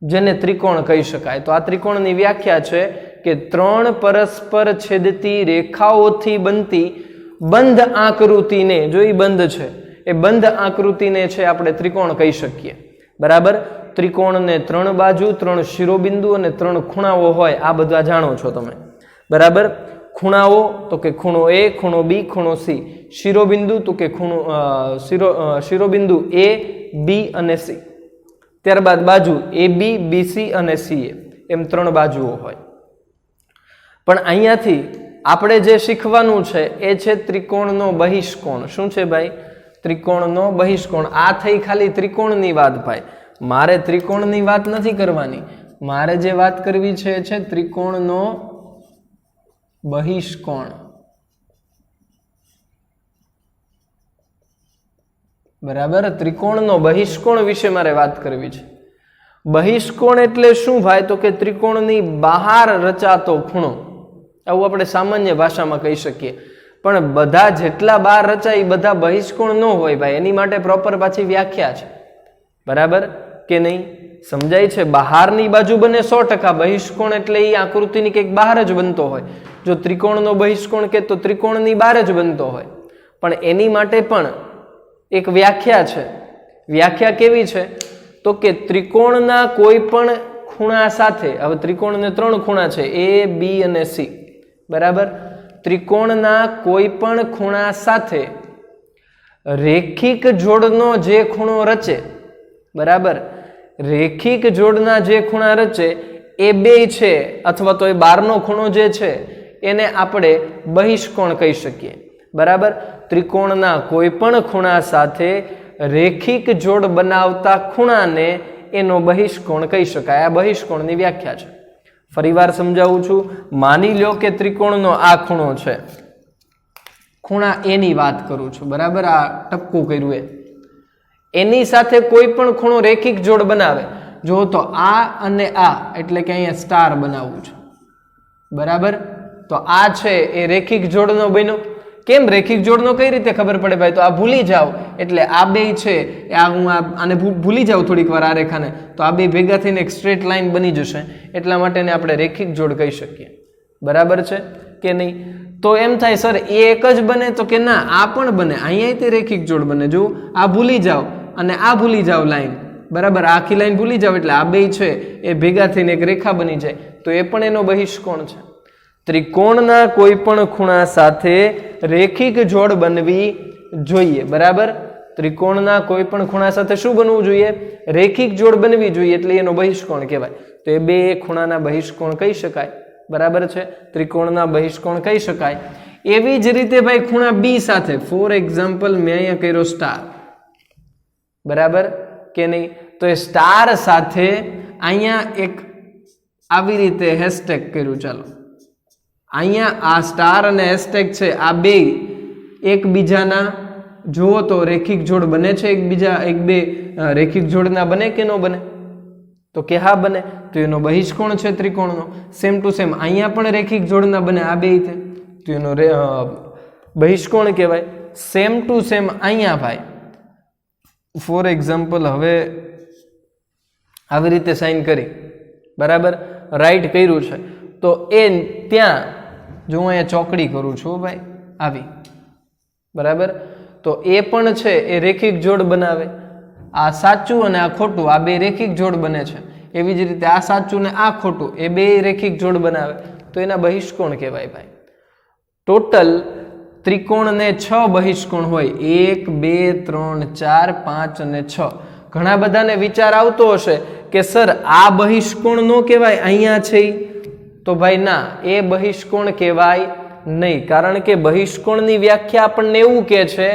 જેને ત્રિકોણ કહી શકાય. તો આ ત્રિકોણની વ્યાખ્યા છે કે 3 પરસ્પર છેદતી રેખાઓથી બનતી બંધ આકૃતિને, જો એ બંધ છે, એ બંધ આકૃતિને છે આપણે ત્રિકોણ કહી શકીએ. બરાબર, ત્રિકોણને 3 બાજુ, 3 શિરોબિંદુ અને 3 ખૂણાઓ હોય, આ બધા જાણો છો તમે. બરાબર, ખૂણાઓ તો કે ખૂણો A, ખૂણો B, ખૂણો C. શિરોબિંદુ તો કે શિરોબિંદુ A, B અને C. ત્યારબાદ બાજુ AB, BC અને CA, એમ 3 બાજુઓ હોય. પણ અહીંયાથી આપણે જે શીખવાનું છે એ છે ત્રિકોણનો બહિષ્કોણ. શું છે ભાઈ? ત્રિકોણનો બહિષ્કોણ. આ થઈ ખાલી ત્રિકોણની વાત ભાઈ. મારે ત્રિકોણની વાત નથી કરવાની, મારે જે વાત કરવી છે એ છે ત્રિકોણનો બહિષ્કોણ. બરાબર, ત્રિકોણનો બહિષ્કોણ વિશે મારે વાત કરવી છે. બહિષ્કોણ એટલે શું ભાઈ? તો કે ત્રિકોણની બહાર રચાતો ખૂણો, આવું આપણે સામાન્ય ભાષામાં કહી શકીએ. પણ બધા જેટલા બહાર રચાય બધા બહિષ્કોણ ન હોય ભાઈ, એની માટે પ્રોપર પાછી વ્યાખ્યા છે. બરાબર કે નહીં? સમજાય છે? બહારની બાજુ બને 100%, બહિષ્કોણ એટલે એ આકૃતિની કંઈક બહાર જ બનતો હોય. જો ત્રિકોણનો બહિષ્કોણ કે તો ત્રિકોણની બહાર જ બનતો હોય, પણ એની માટે પણ એક વ્યાખ્યા છે. વ્યાખ્યા કેવી છે? તો કે ત્રિકોણના કોઈ પણ ખૂણા સાથે, હવે ત્રિકોણને 3 ખૂણા છે, A, B અને C. બરાબર, ત્રિકોણના કોઈ પણ ખૂણા સાથે રેખિક જોડનો જે ખૂણો રચે, બરાબર, રેખિક જોડના જે ખૂણા રચે એ 2 છે, અથવા તો એ 12નો ખૂણો જે છે એને આપણે બહિષ્કોણ કહી શકીએ. બરાબર, ત્રિકોણના કોઈ પણ ખૂણા સાથે રેખિક જોડ બનાવતા ખૂણાને એનો બહિષ્કોણ કહી શકાય. આ બહિષ્કોણની વ્યાખ્યા છે. ફરીવાર સમજાવું છું. માની લો કે ત્રિકોણનો આ ખૂણો છે, ખૂણા A ની વાત કરું છું. બરાબર, આ ટપકું કર્યું એની સાથે કોઈ પણ ખૂણો રેખિક જોડ બનાવે. જો તો આ અને આ, એટલે કે અહીંયા સ્ટાર બનાવવું છે. બરાબર, તો આ છે એ રેખિક જોડનો બન્યો. કેમ રેખિક જોડનો કઈ રીતે ખબર પડે ભાઈ? તો આ ભૂલી જાવ એટલે આ 2 છે, આ હું આને ભૂલી જાઉં થોડીક વાર આ રેખાને, તો આ 2 ભેગા થઈને એક સ્ટ્રેટ લાઈન બની જશે. એટલા માટે આપણે રેખિક જોડ કહી શકીએ. બરાબર છે કે નહીં? તો એમ થાય સર એ એક જ બને, તો કે ના આ પણ બને, અહીંયા તે રેખિક જોડ બને. જો આ ભૂલી જાઓ અને આ ભૂલી જાઓ લાઈન, બરાબર, આખી લાઈન ભૂલી જાઓ એટલે આ બે છે એ ભેગા થઈને એક રેખા બની જાય, તો એ પણ એનો બહિષ્કોણ છે. ત્રિકોણના કોઈ પણ ખૂણા સાથે રેખિક જોડ બનવી જોઈએ, બરાબર. ત્રિકોણના કોઈ પણ ખૂણા સાથે શું બનવું જોઈએ? રેખિક જોડ બનવી જોઈએ, એટલે એનો બહિષ્કોણ કહેવાય. તો એ બે ખૂણાના બહિષ્કોણ કહી શકાય, બરાબર છે, ત્રિકોણના બહિષ્કોણ કહી શકાય. એવી જ રીતે ભાઈ ખૂણા બી સાથે, ફોર એક્ઝામ્પલ મેં અહીંયા કર્યો સ્ટાર, બરાબર કે નહીં? તો એ સ્ટાર સાથે અહીંયા એક આવી રીતે હેશટેગ કર્યું. ચાલો અહીંયા આ સ્ટાર અને હેશટેગ છે, આ બે એકબીજાના જુઓ તો રેખિક જોડ બને છે એકબીજા, એક બે રેખિક જોડના બને કે ન બને? તો કે હા બને, તો એનો બહિષ્કોણ છે ત્રિકોણનો. સેમ ટુ સેમ અહીંયા પણ રેખિક જોડના બને આ બે, તો એનો બહિષ્કોણ કહેવાય. સેમ ટુ સેમ અહીંયા ભાઈ ફોર એક્ઝામ્પલ હવે આવી રીતે સાઇન કરી, બરાબર, રાઈટ કર્યું છે, તો એ ત્યાં જો હું અહીંયા ચોકડી કરું છું ભાઈ આવી, બરાબર, તો એ પણ છે એ રેખિક જોડ બનાવે. આ સાચું અને આ ખોટું, આ બે રેખિક જોડ બને છે. એવી જ રીતે આ સાચું ને આ ખોટું, એ બે રેખિક જોડ બનાવે, તો એના બહિષ્કોણ કહેવાય ભાઈ. ટોટલ ત્રિકોણને 6 બહિષ્કોણ હોય, 1 2 3 4 5 અને 6. ઘણા બધાને વિચાર આવતો હશે કે સર આ બહિષ્કોણ નો કહેવાય, અહીંયા છે, તો ભાઈ ના, એ બહિષ્કોણ કહેવાય નહીં. કારણ કે બહિષ્કોણની વ્યાખ્યા આપણને એવું કહે છે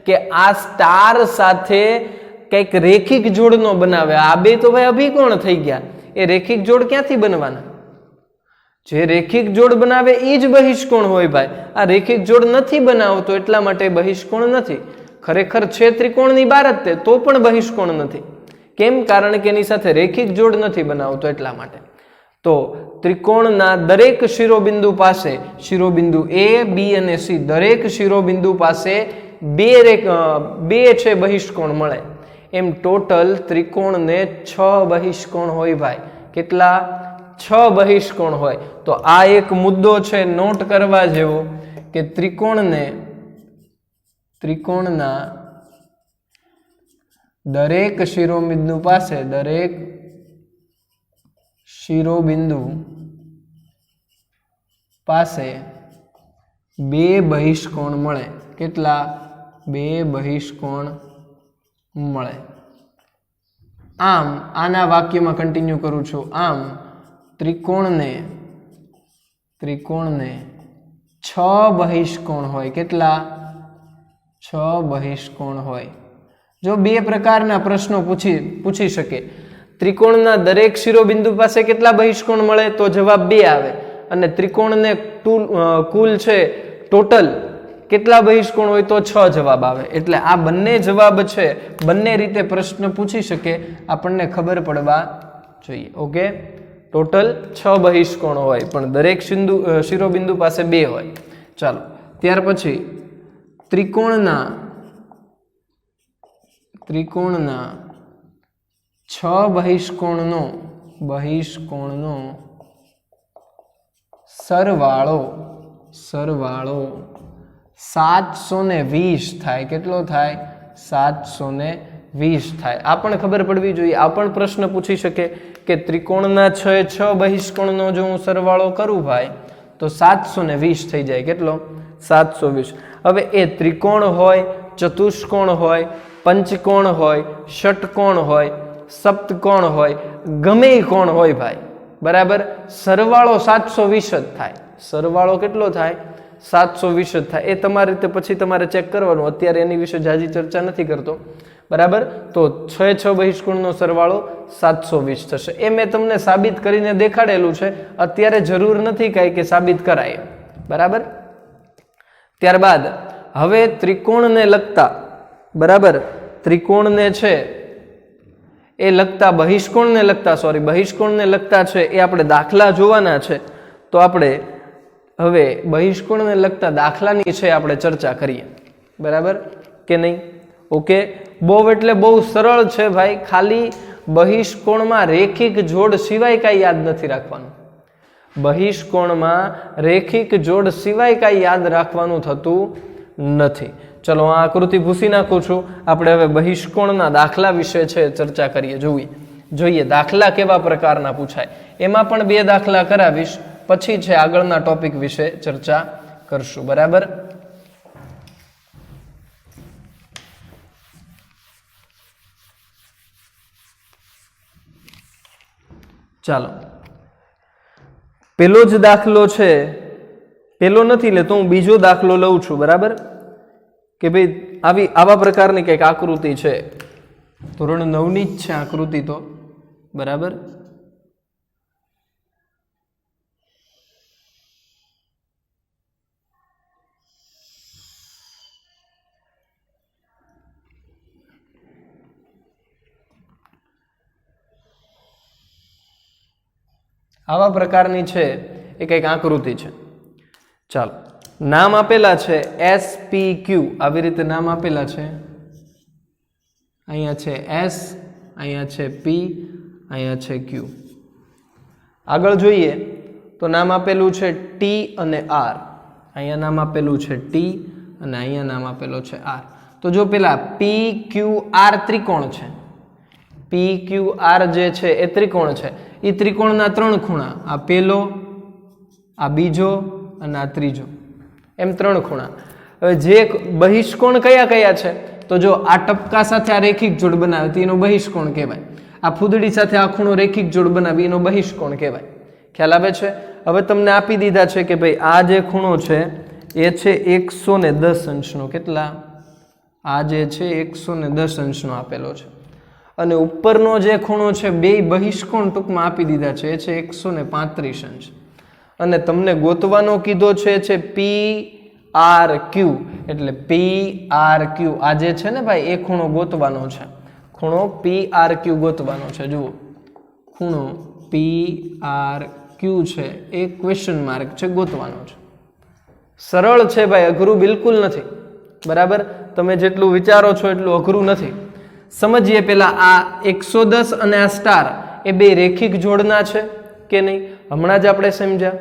કે આ સ્ટાર સાથે કંઈક રેખિક જોડ નો બનાવે. આ બે તો ભાઈ અભિકોણ થઈ ગયા, એ રેખિક જોડ ક્યાંથી બનવાના? જે રેખિક જોડ બનાવે એ જ બહિષ્કોણ હોય ભાઈ. આ રેખિક જોડ નથી બનાવતો એટલા માટે બહિષ્કોણ નથી. ખરેખર છે ત્રિકોણની બહાર જ તે, તો પણ બહિષ્કોણ નથી. કેમ? કારણ કે એની સાથે રેખિક જોડ નથી બનાવતો એટલા માટે. તો ત્રિકોણના દરેક શિરોબિંદુ પાસે, શિરોબિંદુ એ, બી અને સી, દરેક શિરોબિંદુ પાસે બે છે બહિષ્કોણ મળે. એમ ટોટલ ત્રિકોણને 6 બહિષ્કોણ હોય ભાઈ. કેટલા? 6 બહિષ્કોણ હોય. તો આ એક મુદ્દો છે નોટ કરવા જેવો કે ત્રિકોણના દરેક શિરોબિંદુ પાસે, દરેક શિરોબિંદુ પાસે 2 બહિષ્કોણ મળે. કેટલા? 2 બહિષ્કોણ મળે. આમ આના વાક્યમાં કન્ટિન્યુ કરું છું. આમ ત્રિકોણને 6 બહિષ્કોણ હોય. કેટલા? 6 બહિષ્કોણ હોય. જો બે પ્રકારના પ્રશ્નો પૂછી શકે. ત્રિકોણના દરેક શિરોબિંદુ પાસે કેટલા બહિષ્કોણ મળે? તો જવાબ 2 આવે. અને ત્રિકોણને કુલ છે ટોટલ કેટલા બહિષ્કોણ હોય? તો 6 જવાબ આવે. એટલે આ બંને જવાબ છે, બંને રીતે પ્રશ્ન પૂછી શકે, આપણને ખબર પડવા જોઈએ. ઓકે, ટોટલ 6 બહિષ્કોણ હોય, પણ દરેક શિરોબિંદુ પાસે 2 હોય. ચાલો, ત્યાર પછી ત્રિકોણના 6 બહિષ્કોણનો સરવાળો 720 થાય. કેટલો થાય? 720 થાય. આ પણ ખબર પડવી જોઈએ. આ પણ પ્રશ્ન પૂછી શકે કે ત્રિકોણના 6 બહિષ્કોણનો જો હું સરવાળો કરું ભાઈ તો 720 થઈ જાય. કેટલો? 720. હવે એ ત્રિકોણ હોય, ચતુષ્કોણ હોય, પંચકોણ હોય, ષટકોણ હોય, સપ્તકોણ હોય, ગમે કોણ હોય ભાઈ, બરાબર, સરવાળો 720 જ થાય. સરવાળો કેટલો થાય? 720 જ થાય. એ તમારી રીતે પછી તમારે ચેક કરવાનું. અત્યારે એની વિશે જાજી ચર્ચા નથી કરતો, બરાબર. તો 6 બહિષ્કોણનો સરવાળો 720 થશે. એ મેં તમને સાબિત કરીને દેખાડેલું છે. અત્યારે જરૂર નથી કાંઈ કે સાબિત કરાય, બરાબર. ત્યારબાદ હવે ત્રિકોણને લગતા, બરાબર, ત્રિકોણને છે એ લગતા બહિષ્કોણને લગતા છે એ આપણે દાખલા જોવાના છે. તો આપણે હવે બહિષ્કોણને લગતા દાખલાની છે આપણે ચર્ચા કરીએ, બરાબર કે નહીં? ઓકે, બહુ એટલે બહુ સરળ છે ભાઈ. ખાલી બહિષ્કોણમાં રેખિક જોડ સિવાય કાંઈ યાદ નથી રાખવાનું. બહિષ્કોણમાં રેખિક જોડ સિવાય કાંઈ યાદ રાખવાનું થતું નથી. ચલો આ આકૃતિ ભૂસી નાખું છું. આપણે હવે બહિષ્કોણના દાખલા વિશે છે ચર્ચા કરીએ. જોઈએ દાખલા કેવા પ્રકારના પૂછાય. એમાં પણ 2 દાખલા કરાવીશ, પછી છે આગળના ટોપિક વિશે ચર્ચા કરશું. બરાબર. ચાલો, પેલો જ દાખલો છે, પેલો નથી લેતો હું, બીજો દાખલો લઉં છું. બરાબર, કે ભાઈ આવા પ્રકારની કંઈક આકૃતિ છે. ધોરણ 9ની જ છે આકૃતિ તો. બરાબર, આવા પ્રકારની છે એ કંઈક આકૃતિ છે. ચાલો, નામ આપેલા છે SPQ, આવી રીતે નામ આપેલા છે. અહીંયા છે S, અહીંયા છે P, અહીંયા છે Q. આગળ જોઈએ તો નામ આપેલું છે T અને R. અહીંયા નામ આપેલું છે T અને અહીંયા નામ આપેલો છે R. તો જો પેલા PQR ત્રિકોણ છે, PQR જે છે એ ત્રિકોણ છે. એ ત્રિકોણના 3 ખૂણા, આ પેલો, આ બીજો અને આ ત્રીજો, એમ 3 ખૂણા. હવે જે બહિષ્કોણ કયા કયા છે, તો જો આ ટપકા સાથે આ રેખિક જોડ બનાવે તો એનો બહિષ્કોણ કહેવાય. આ ફૂદડી સાથે આ ખૂણો રેખિક જોડ બનાવી એનો બહિષ્કોણ કહેવાય. ખ્યાલ આવે છે? હવે તમને આપી દીધા છે કે ભાઈ આ જે ખૂણો છે એ છે 110 અંશનો. કેટલા? આ જે છે 110 અંશનો આપેલો છે. અને ઉપરનો જે ખૂણો છે, 2 બહિષ્કોણ ટૂંકમાં આપી દીધા છે, એ છે 135 અંશ. અને તમને ગોતવાનો કીધો છે PRQ, એટલે PRQ આ જે છે ને ભાઈ એ ખૂણો ગોતવાનો છે. ખૂણો PRQ ગોતવાનો છે. જુઓ, ખૂણો PRQ છે એ ક્વેશ્ચન માર્ક છે, ગોતવાનો છે. સરળ છે ભાઈ, અઘરું બિલકુલ નથી. બરાબર, તમે જેટલું વિચારો છો એટલું અઘરું નથી. સમજીએ પેલા આ 110 અને આ સ્ટાર એ 2 રેખિક જોડના છે કે નહીં? હમણાં જ આપણે સમજ્યા.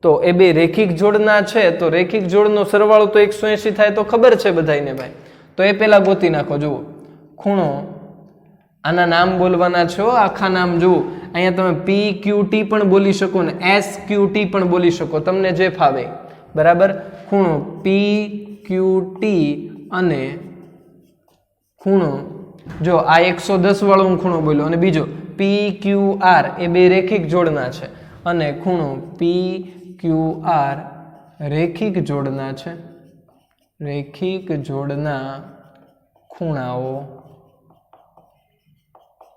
તો એ 2 રેખિક જોડના છે, તો રેખિક જોડનો સરવાળો તો 180 થાય તો ખબર છે બધાને ભાઈ. તો એ પેલા ગોતી નાખો. જુઓ, ખૂણો, આના નામ બોલવાના છો, આખા નામ જુઓ. અહીંયા તમે PQT પણ બોલી શકો ને SQT પણ બોલી શકો, તમને જે ફાવે. બરાબર, ખૂણો PQT અને ખૂણો, જો આ 110 વાળો હું ખૂણો બોલ્યો, અને બીજો PQR, એ 2 રેખિક જોડના છે. અને ખૂણો PQR રેખિક જોડના છે, રેખિક જોડના ખૂણાઓ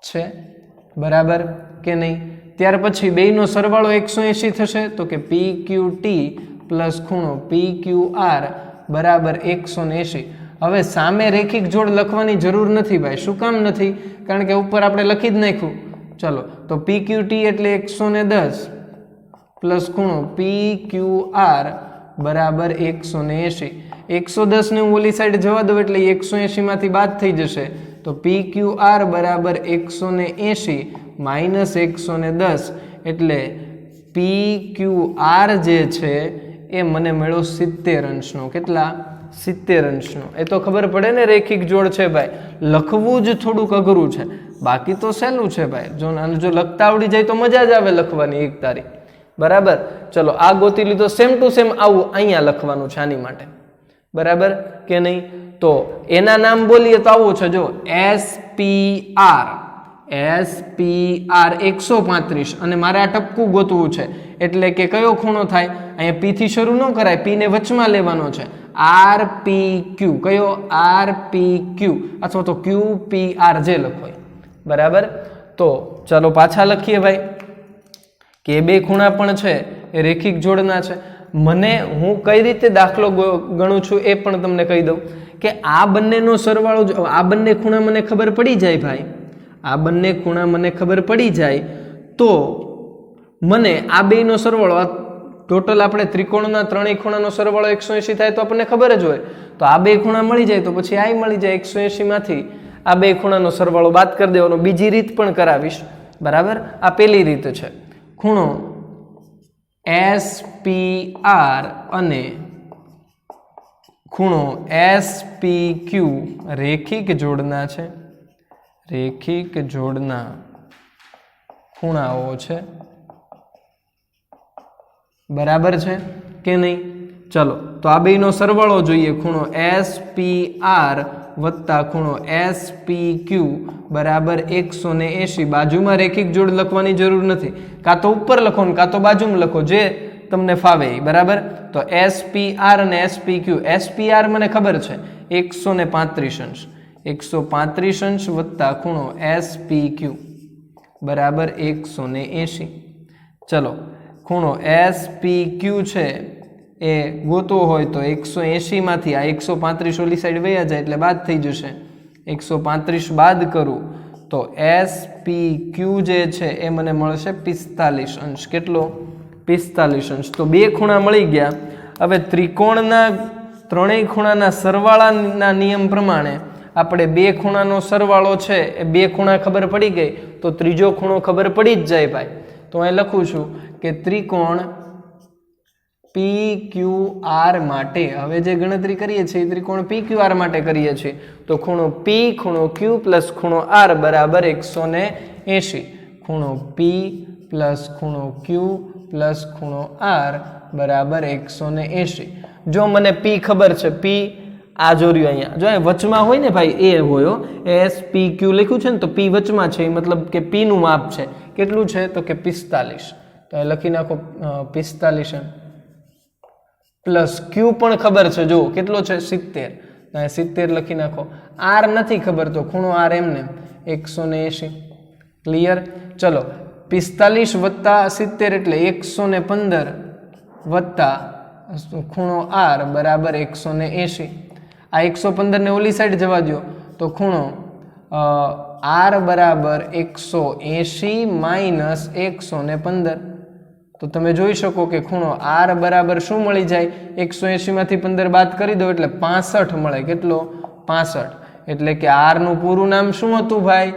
છે. બરાબર કે નહીં? ત્યાર પછી બેયનો સરવાળો 180 થશે, તો કે PQT પ્લસ ખૂણો PQR બરાબર 180. હવે સામે રેખિક જોડ લખવાની જરૂર નથી ભાઈ. શું કામ નથી? કારણ કે ઉપર આપણે લખી જ નાખ્યું. ચલો, તો PQT એટલે 110 પ્લસ ખૂણો PQR બરાબર 180. 110 ને હું ઓલી સાઈડ જવા દઉં એટલે 180 માંથી બાદ થઈ જશે. તો PQR બરાબર 180 માઇનસ 110, એટલે PQR જે છે એ મને મળ્યો 70 અંશનો. કેટલા? 70 અંશનો. એ તો ખબર પડે ને, રેખિક જોડ છે ભાઈ. લખવું જ થોડુંક અઘરું છે, બાકી તો સહેલું છે ભાઈ. જો લખતા આવડી જાય તો મજા જ આવે લખવાની એક તારીખ. બરાબર, ચલો આ ગોતી લીધો. સેમ ટુ સેમ આવું અહીંયા લખવાનું છે આની માટે. બરાબર કે નહીં? તો એના નામ બોલીએ તો આવું છે. જો SPR 135, અને મારે આ ટપકું ગોતવું છે, એટલે કે કયો ખૂણો થાય? અહીંયા P થી શરૂ ન કરાય, P ને વચમાં લેવાનો છે. RPQ, કયો? RPQ અથવા તો QPR જે લખો. બરાબર, તો ચાલો પાછા લખીએ ભાઈ કે 2 ખૂણા પણ છે એ રેખિક જોડના છે. મને હું કઈ રીતે દાખલો ગણું છું એ પણ તમને કહી દઉં કે આ બંનેનો સરવાળો, આ બંને ખૂણા મને ખબર પડી જાય ભાઈ, આ બંને ખૂણા મને ખબર પડી જાય તો મને આ બેયનો સરવાળો, ટોટલ આપણે ત્રિકોણના 3 ખૂણાનો સરવાળો 180 થાય તો આપણને ખબર જ હોય. તો આ 2 ખૂણા મળી જાય તો પછી આ મળી જાય. 180 માંથી આ 2 ખૂણાનો સરવાળો બાદ કરી દેવાનો. બીજી રીત પણ કરાવીશ. બરાબર, આ પેલી રીત છે. ખૂણો SPR અને ખૂણો SPQ રેખિક જોડના છે, રેખિક જોડના ખૂણાઓ છે, બરાબર છે કે નહીં? ચલો તો આ બેનો સરવાળો જોઈએ. ખૂણો SPR વત્તા ખૂણો SPQ બરાબર 180. બાજુમાં રેખિક જોડ લખવાની જરૂર નથી, કાં તો ઉપર લખો ને કાં તો બાજુમાં લખો, જે તમને ફાવે. બરાબર, તો SPR અને SPQ. SPR મને ખબર છે 135 અંશ, 135 અંશ વત્તા ખૂણો SPQ બરાબર 180. ચલો ખૂણો SPQ છે એ ગોતવો હોય તો 180 માંથી આ 135 ઓલી સાઈડ વયા જાય એટલે બાદ થઈ જશે. 135 બાદ કરું તો SPQ જે છે એ મને મળશે 45 અંશ. કેટલો? 45 અંશ. તો બે ખૂણા મળી ગયા. હવે ત્રિકોણના ત્રણેય ખૂણાના સરવાળાના નિયમ પ્રમાણે આપણે બે ખૂણાનો સરવાળો છે એ બે ખૂણા ખબર પડી ગઈ તો ત્રીજો ખૂણો ખબર પડી જ જાય ભાઈ. તો અહીં લખું છું કે ત્રિકોણ PQR માટે, હવે જે ગણતરી કરીએ છીએ ત્રિકોણ PQR માટે કરીએ છીએ, તો ખૂણો P ખૂણો Q પ્લસ ખૂણો R બરાબર 180. ખૂણો P પ્લસ ખૂણો Q પ્લસ ખૂણો R બરાબર 180. જો મને P ખબર છે, P આ જોર્યું અહીંયા, જો વચમાં હોય ને ભાઈ એ હોય, SPQ લખ્યું છે ને તો P વચમાં છે, મતલબ કે P નું માપ છે. કેટલું છે? તો કે 45. તો એ લખી નાખો 45 પ્લસ Q પણ ખબર છે, જો કેટલો છે 70, 70 લખી નાખો. R નથી ખબર તો ખૂણો R એમને 180. ક્લિયર? ચલો 45 વત્તા 70 એટલે 115 વત્તા ખૂણો R બરાબર 180. આ 115 ને ઓલી સાઈડ જવા દો તો ખૂણો R બરાબર 180 માઇનસ 115. તો તમે જોઈ શકો કે ખૂણો R બરાબર શું મળી જાય? 180 માંથી 15 બાદ કરી દો એટલે 65 મળે. કેટલો? 65. એટલે કે R નું પૂરું નામ શું હતું ભાઈ?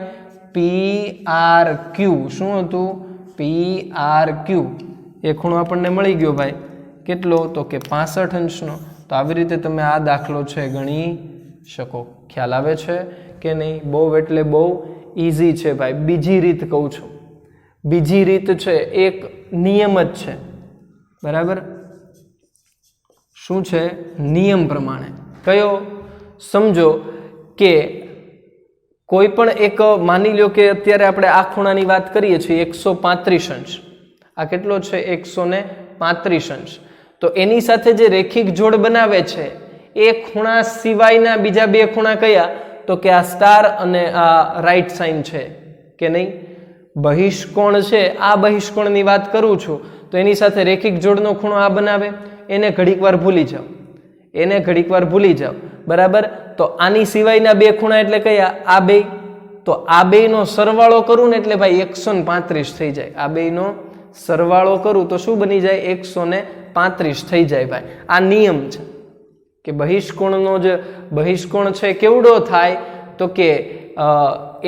PRQ. શું હતું? PRQ. એ ખૂણો આપણને મળી ગયો ભાઈ. કેટલો? તો કે 65 અંશનો. તો આવી રીતે તમે આ દાખલો છે ગણી શકો. ખ્યાલ આવે છે કે નહીં? બહુ એટલે બહુ ઈઝી છે ભાઈ. બીજી રીત કહું છું. બીજી રીત છે એક નિયમ જ છે, બરાબર? શું છે? નિયમ પ્રમાણે. કયો? સમજો કે કોઈ પણ એક, માની લો કે અત્યારે આપણે આ ખૂણાની વાત કરીએ છીએ 135 અંશ. આ કેટલો છે? 135 અંશ. તો એની સાથે જે રેખિક જોડ બનાવે છે એ ખૂણા સિવાયના બીજા બે ખૂણા કયા? તો કે આ સ્ટાર અને આ રાઈટ સાઇન છે કે નહીં? બહિષ્કોણ છે, આ બહિષ્કોણની વાત કરું છું તો એની સાથે રેખિક જોડનો ખૂણો આ બનાવે, એને ઘડીક વાર ભૂલી જાઓ, એને ઘડીક વાર ભૂલી જાઓ. બરાબર? તો આની સિવાયના બે ખૂણા એટલે કયા? આ બે. તો આ બેનો સરવાળો કરું ને એટલે ભાઈ 135 થઈ જાય. આ બેનો સરવાળો કરું તો શું બની જાય? 135 થઈ જાય ભાઈ. આ નિયમ છે કે બહિષ્કોણનો જે બહિષ્કોણ છે કેવડો થાય? તો કે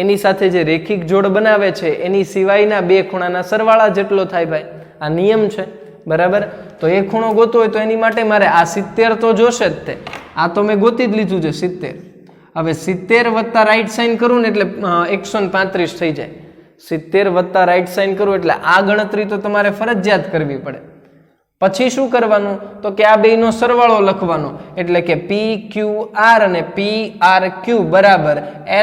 એની સાથે જે રેખિક જોડ બનાવે છે એની સિવાયના બે ખૂણાના સરવાળા જેટલો થાય ભાઈ. આ નિયમ છે. બરાબર? તો એ ખૂણો ગોતવો હોય તો એની માટે મારે આ 70 તો જોશે જ. તે આ તો મેં ગોતી જ લીધું છે 70. હવે 70 વત્તા રાઈટ સાઇન કરું ને એટલે 135 થઈ જાય. 70 વત્તા રાઈટ સાઇન કરું એટલે આ ગણતરી તો તમારે ફરજિયાત કરવી પડે. પછી શું કરવાનું? તો કે આ બેનો સરવાળો લખવાનો, એટલે કે PQR અને PRQ બરાબર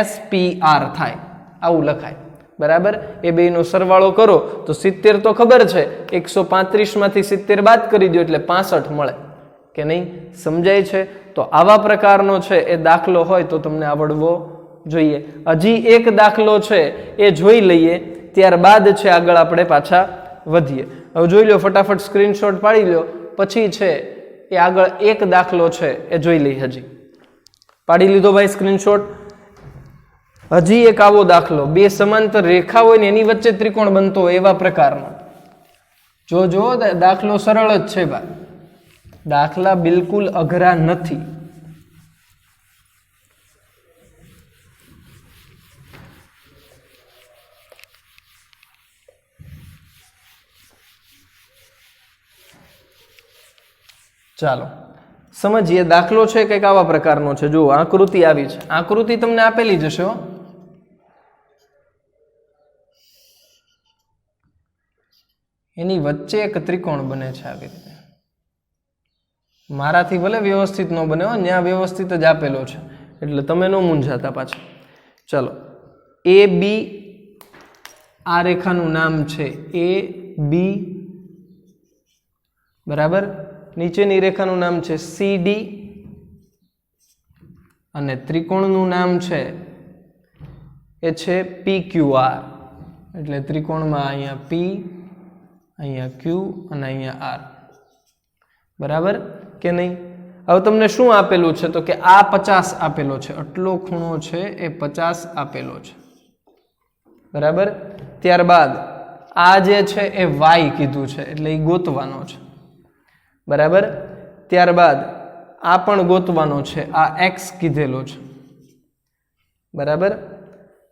SPR થાય. આવું લખાય. બરાબર? એ બેનો સરવાળો કરો તો 70 તો ખબર છે, 135 માંથી 70 બાદ કરી દો એટલે 65 મળે કે નહીં? સમજાય છે? તો આવા પ્રકારનો છે એ દાખલો હોય તો તમને આવડવો જોઈએ. હજી એક દાખલો છે એ જોઈ લઈએ, ત્યારબાદ છે આગળ આપણે પાછા વધીએ. હવે જોઈ લો, ફટાફટ સ્ક્રીનશોટ પાડી લો, પછી છે એ આગળ એક દાખલો છે એ જોઈ લઈ. હજી પાડી લીધો ભાઈ સ્ક્રીનશોટ? હજી એક આવો દાખલો, બે સમાંતર રેખા હોય ને એની વચ્ચે ત્રિકોણ બનતો હોય એવા પ્રકારનો. જો દાખલો સરળ જ છે ભાઈ, દાખલા બિલકુલ અઘરા નથી. ચાલો સમજીએ. દાખલો છે કંઈક આવા પ્રકારનો છે. જુઓ આકૃતિ આવી છે, આકૃતિ તમને આપેલી જશે. એની વચ્ચે એક ત્રિકોણ બને છે આવી રીતે. મારાથી ભલે વ્યવસ્થિત ન બને, ત્યાં વ્યવસ્થિત જ આપેલો છે એટલે તમે ન મૂંઝાતા પાછા. ચલો એ બી, આ રેખાનું નામ છે એ બી, બરાબર. નીચેની રેખાનું નામ છે સી ડી અને ત્રિકોણનું નામ છે એ છે પી ક્યુ આર. એટલે ત્રિકોણમાં અહીંયા પી, અહીંયા ક્યુ અને અહીંયા આર, બરાબર કે નહીં? હવે તમને શું આપેલું છે? તો કે આ 50 આપેલો છે, આટલો ખૂણો છે એ 50 આપેલો છે, બરાબર. ત્યારબાદ આ જે છે એ વાય કીધું છે એટલે એ ગોતવાનો છે, બરાબર. ત્યારબાદ આ પણ ગોતવાનો છે, આ એક્સ કીધેલો છે, બરાબર.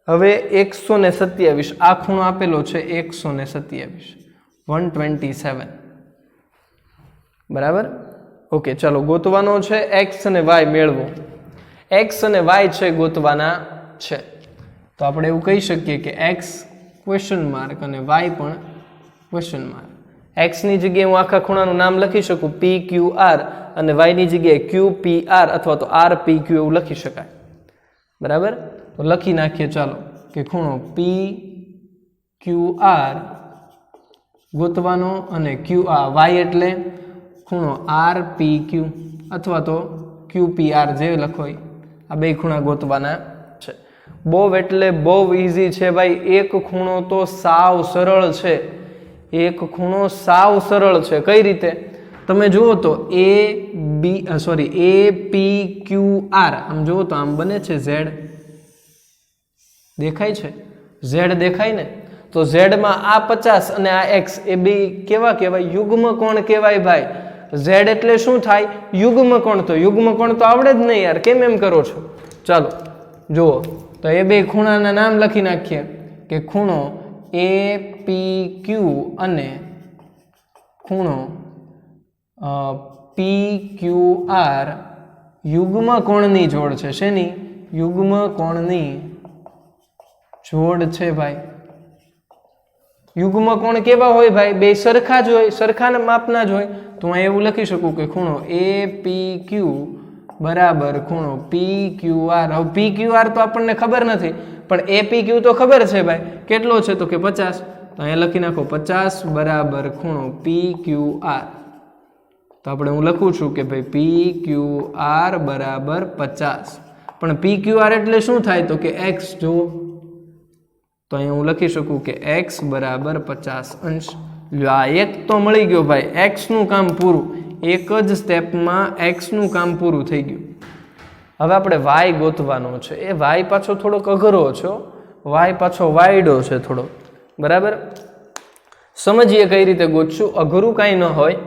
હવે 127 આ ખૂણો આપેલો છે 127, 127, બરાબર. ઓકે, ચાલો ગોતવાનો છે એક્સ અને વાય મેળવો. એક્સ અને વાય છે ગોતવાના છે, તો આપણે એવું કહી શકીએ કે એક્સ ક્વેશ્ચન માર્ક અને વાય પણ ક્વેશ્ચન માર્ક. એક્સની જગ્યાએ હું આખા ખૂણાનું નામ લખી શકું પી ક્યુ આર, અને વાયની જગ્યાએ ક્યુ પી આર અથવા તો આર પી ક્યુ એવું લખી શકાય, બરાબર. તો લખી નાખીએ ચાલો કે ખૂણો પી ક્યુ આર ગોતવાનો અને ક્યુ આ વાય એટલે ખૂણો આર પી ક્યુ અથવા તો ક્યુ પી આર જે લખો આ બે ખૂણા ગોતવાના છે. બહુ એટલે બહુ ઇઝી છે ભાઈ. એક ખૂણો તો સાવ સરળ છે, એક ખૂણો સાવ સરળ છે. કઈ રીતે? તમે જુઓ તો એ પી ક્યુ આર આમ જુઓ તો આમ બને છે ઝેડ, દેખાય છે ઝેડ દેખાય ને? તો ઝેડમાં આ 50 અને આ એક્સ એ બે કેવા કહેવાય? યુગ્મ કોણ કહેવાય ભાઈ. ઝેડ એટલે શું થાય? યુગ્મ કોણ. તો યુગ્મ કોણ તો આવડે જ નહીં યાર, કેમ એમ કરો છો? ચાલો જુઓ તો એ બે ખૂણાના નામ લખી નાખીએ કે ખૂણો એ પી ક્યુ અને ખૂણો પી ક્યુ આર યુગ્મ કોણની જોડ છે. શેની? યુગ્મ કોણની જોડ છે ભાઈ. યુગ્મ કોણ કેવા હોય ભાઈ? બે સરખા જ હોય, સરખા માપના જ હોય. તો હું એવું લખી શકું કે ખૂણો એ પી ક્યુ બરાબર ખૂણો પી ક્યુ આર. હવે પી ક્યુ આર તો આપણને ખબર નથી, પણ એ પી ક્યુ તો ખબર છે ભાઈ. કેટલો છે? તો કે 50. તો અહીંયા લખી નાખો 50 બરાબર ખૂણો પી ક્યુ આર. તો આપણે હું લખું છું કે ભાઈ પી ક્યુ આર બરાબર 50. પણ પી ક્યુ આર એટલે શું થાય? તો કે એક્સ. જુઓ તો અહીંયા હું લખી શકું કે એક્સ બરાબર 50 અંશ. આ એક તો મળી ગયો ભાઈ, એક્સનું કામ પૂરું. એક જ સ્ટેપમાં એક્સનું કામ પૂરું થઈ ગયું. હવે આપણે વાય ગોતવાનો છે. એ વાય પાછો થોડોક અઘરો છે, વાય પાછો વાયડો છે થોડો, બરાબર. સમજીએ કઈ રીતે ગોતશું. અઘરું કાંઈ ન હોય,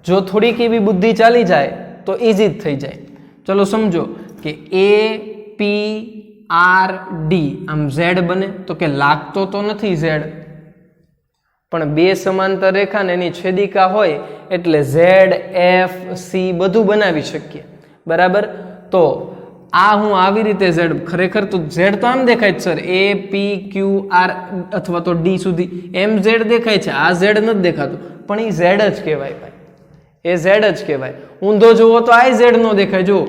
જો થોડીક એવી બુદ્ધિ ચાલી જાય તો ઇઝી જ થઈ જાય. ચલો સમજો કે એ પી આર ડી આમ ઝેડ બને. તો કે લાગતો તો નથી ઝેડ, પણ બે સમાંતર રેખા ને એની છેદિકા હોય એટલે ઝેડ એફ સી બધું બનાવી શકીએ, બરાબર. તો આ હું આવી રીતે ઝેડ, ખરેખર તો ઝેડ તો આમ દેખાય છે સર, એ પી ક્યુ આર અથવા તો ડી સુધી એમ ઝેડ દેખાય છે, આ ઝેડ નથી દેખાતું, પણ એ ઝેડ જ કહેવાય ભાઈ, એ ઝેડ જ કહેવાય. ઊંધો જુઓ તો આ ઝેડ નો દેખાય. જો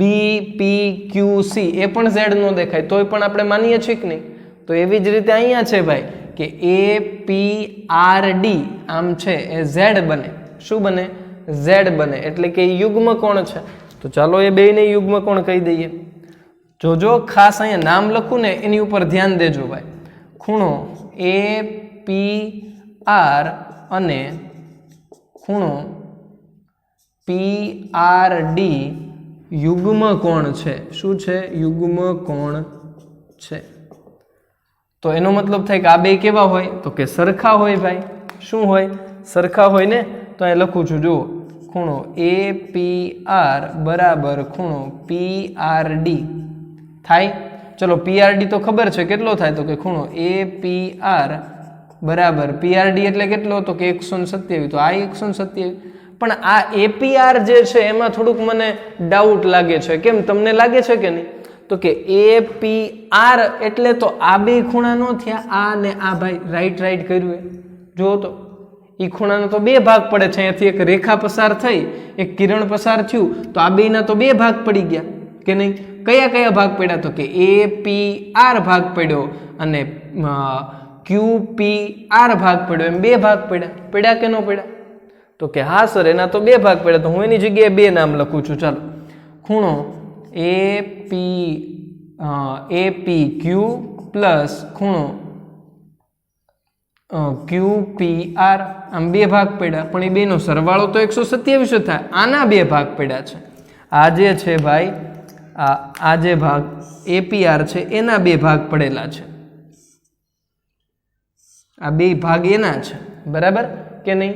બી પી ક્યુ સી એ પણ ઝેડ નો દેખાય, તોય પણ આપણે માનીએ છીએ કે નહીં? તો એવી જ રીતે અહીંયા છે ભાઈ કે એ પી આર ડી આમ છે એ ઝેડ બને. શું બને? ઝેડ બને. એટલે કે યુગ્મ કોણ છે. તો ચાલો એ બેયને યુગ્મ કોણ કહી દઈએ. જોજો ખાસ અહીંયા નામ લખું ને એની ઉપર ધ્યાન દેજો ભાઈ. ખૂણો એ પી આર અને ખૂણો પી આર ડી યુગ્મ કોણ છે. શું છે? યુગ્મ કોણ છે. તો એનો મતલબ થાય કે આ બે કેવા હોય? તો કે સરખા હોય ભાઈ. શું હોય? સરખા હોય ને. તો અહીં લખું છું, જુઓ ખૂણો એ પી આર બરાબર ખૂણો પી આર ડી થાય. ચલો પી આર ડી તો ખબર છે કેટલો થાય? તો કે ખૂણો એ પી આર બરાબર પી આર ડી એટલે કેટલો? તો કે 127. તો આ 127. પણ આ APR જે છે એમાં થોડુંક મને ડાઉટ લાગે છે. કેમ, તમને લાગે છે કે નહીં? તો કે APR એટલે તો આ બે ખૂણા નો થયા, આ ને આ ભાઈ રાઈટ રાઈટ કર્યું એ જુઓ તો એ ખૂણાનો તો બે ભાગ પડે છે. અહીંયાથી એક રેખા પસાર થઈ, એક કિરણ પસાર થયું, તો આ બેના તો બે ભાગ પડી ગયા કે નહીં? કયા કયા ભાગ પડ્યા? તો કે APR ભાગ પડ્યો અને QPR ભાગ પડ્યો, એમ બે ભાગ પડ્યા કે ન પડ્યા? તો કે હા સર, એના તો બે ભાગ પડ્યા. તો હું એની જગ્યાએ બે નામ લખું છું. ચાલો, ખૂણો APQ પ્લસ ખૂણો QPR, આમ બે ભાગ પડ્યા, પણ એ બેનો સરવાળો તો 127 થાય. આના બે ભાગ પડ્યા છે. આ જે છે ભાઈ, આ જે ભાગ APR છે એના બે ભાગ પડેલા છે. આ બે ભાગ એના છે, બરાબર કે નહીં?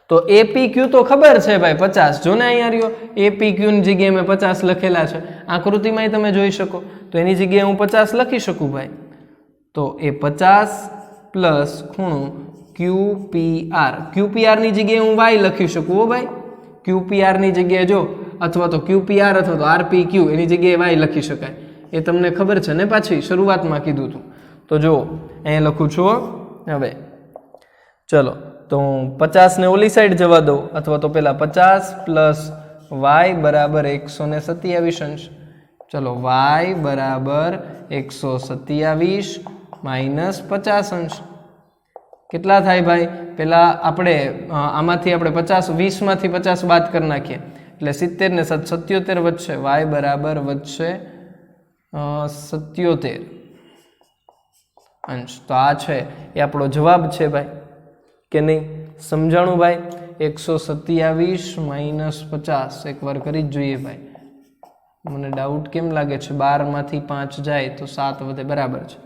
તો APQ તો ખબર છે ભાઈ 50. જો ને અહીંયા રહ્યો APQ ની જગ્યાએ મેં 50 લખેલા છે. આકૃતિમાં તમે જોઈ શકો. તો એની જગ્યાએ હું 50 લખી શકું ભાઈ. તો એ 50 પ્લસ ખૂણો QPR ની જગ્યાએ હું y લખી શકું હો ભાઈ. QPR ની જગ્યાએ જો, અથવા તો QPR અથવા તો RPQ એની જગ્યાએ y લખી શકાય. એ તમને ખબર છે ને, પાછી શરૂઆતમાં કીધું હતું. તો જો અહીંયા લખું છું. હવે ચલો, તો હું 50 ને ઓલી સાઈડ જવા દઉં, અથવા તો પેલા 50 પ્લસ y બરાબર 127 અંશ. ચલો, y બરાબર 127 માઇનસ 50 અંશ. કેટલા થાય ભાઈ? પેલા આપણે આમાંથી આપણે 50 20 માંથી 50 બાદ કરી નાખીએ એટલે 70 ને 77 વધશે. y બરાબર વધશે 77 અંશ. તો આ છે એ આપણો જવાબ છે ભાઈ, કે નહીં? સમજાણું ભાઈ? 127 માઇનસ 50 એકવાર કરી જ જોઈએ ભાઈ. મને ડાઉટ કેમ લાગે છે? 12 માંથી 5 જાય તો 7 વધે, બરાબર છે.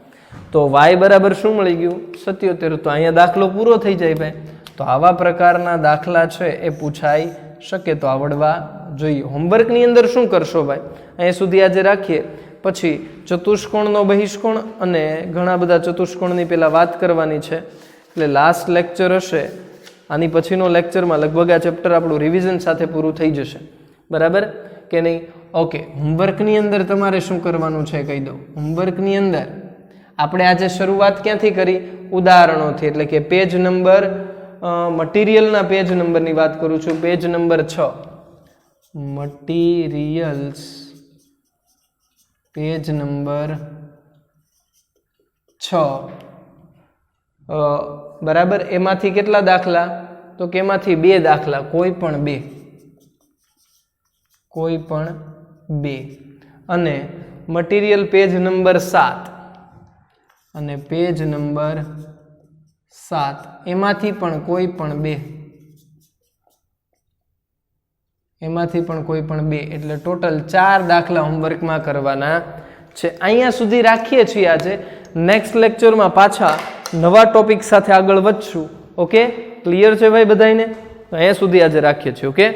તો y બરાબર શું મળી ગયું? 77. તો અહીંયા દાખલો પૂરો થઈ જાય ભાઈ. તો આવા પ્રકારના દાખલા છે એ પૂછાઈ શકે, તો આવડવા જોઈએ. હોમવર્કની અંદર શું કરશો ભાઈ? અહીંયા સુધી આજે રાખીએ. પછી ચતુષ્કોણનો બહિષ્કોણ અને ઘણા બધા ચતુષ્કોણની પહેલા વાત કરવાની છે. એટલે લાસ્ટ લેક્ચર હશે, આની પછીનો લેક્ચરમાં લગભગ આ ચેપ્ટર આપણું રિવિઝન સાથે પૂરું થઈ જશે, બરાબર કે નહીં? ઓકે, હોમવર્કની અંદર તમારે શું કરવાનું છે કહી દઉં. હોમવર્કની અંદર આપણે આજે શરૂઆત ક્યાંથી કરી? ઉદાહરણોથી. એટલે કે પેજ નંબર મટીરિયલના પેજ નંબરની વાત કરું છું. Page number 6 materials, page number 6 બરાબર. એમાંથી કેટલા દાખલા? તો કે એમાંથી 2 દાખલા, કોઈ પણ 2. અને મટીરિયલ પેજ નંબર 7 અને પેજ નંબર 7 એમાંથી પણ કોઈ પણ 2. એમાંથી પણ કોઈ પણ 2. એટલે ટોટલ 4 દાખલા હોમવર્કમાં કરવાના છે. અહીંયા સુધી રાખીએ છીએ આજે. નેક્સ્ટ લેક્ચરમાં પાછા નવા ટોપિક સાથે આગળ વધશું. ઓકે, ક્લિયર છે ભાઈ બધાને? અહીંયા સુધી આજે રાખીએ છીએ. ઓકે.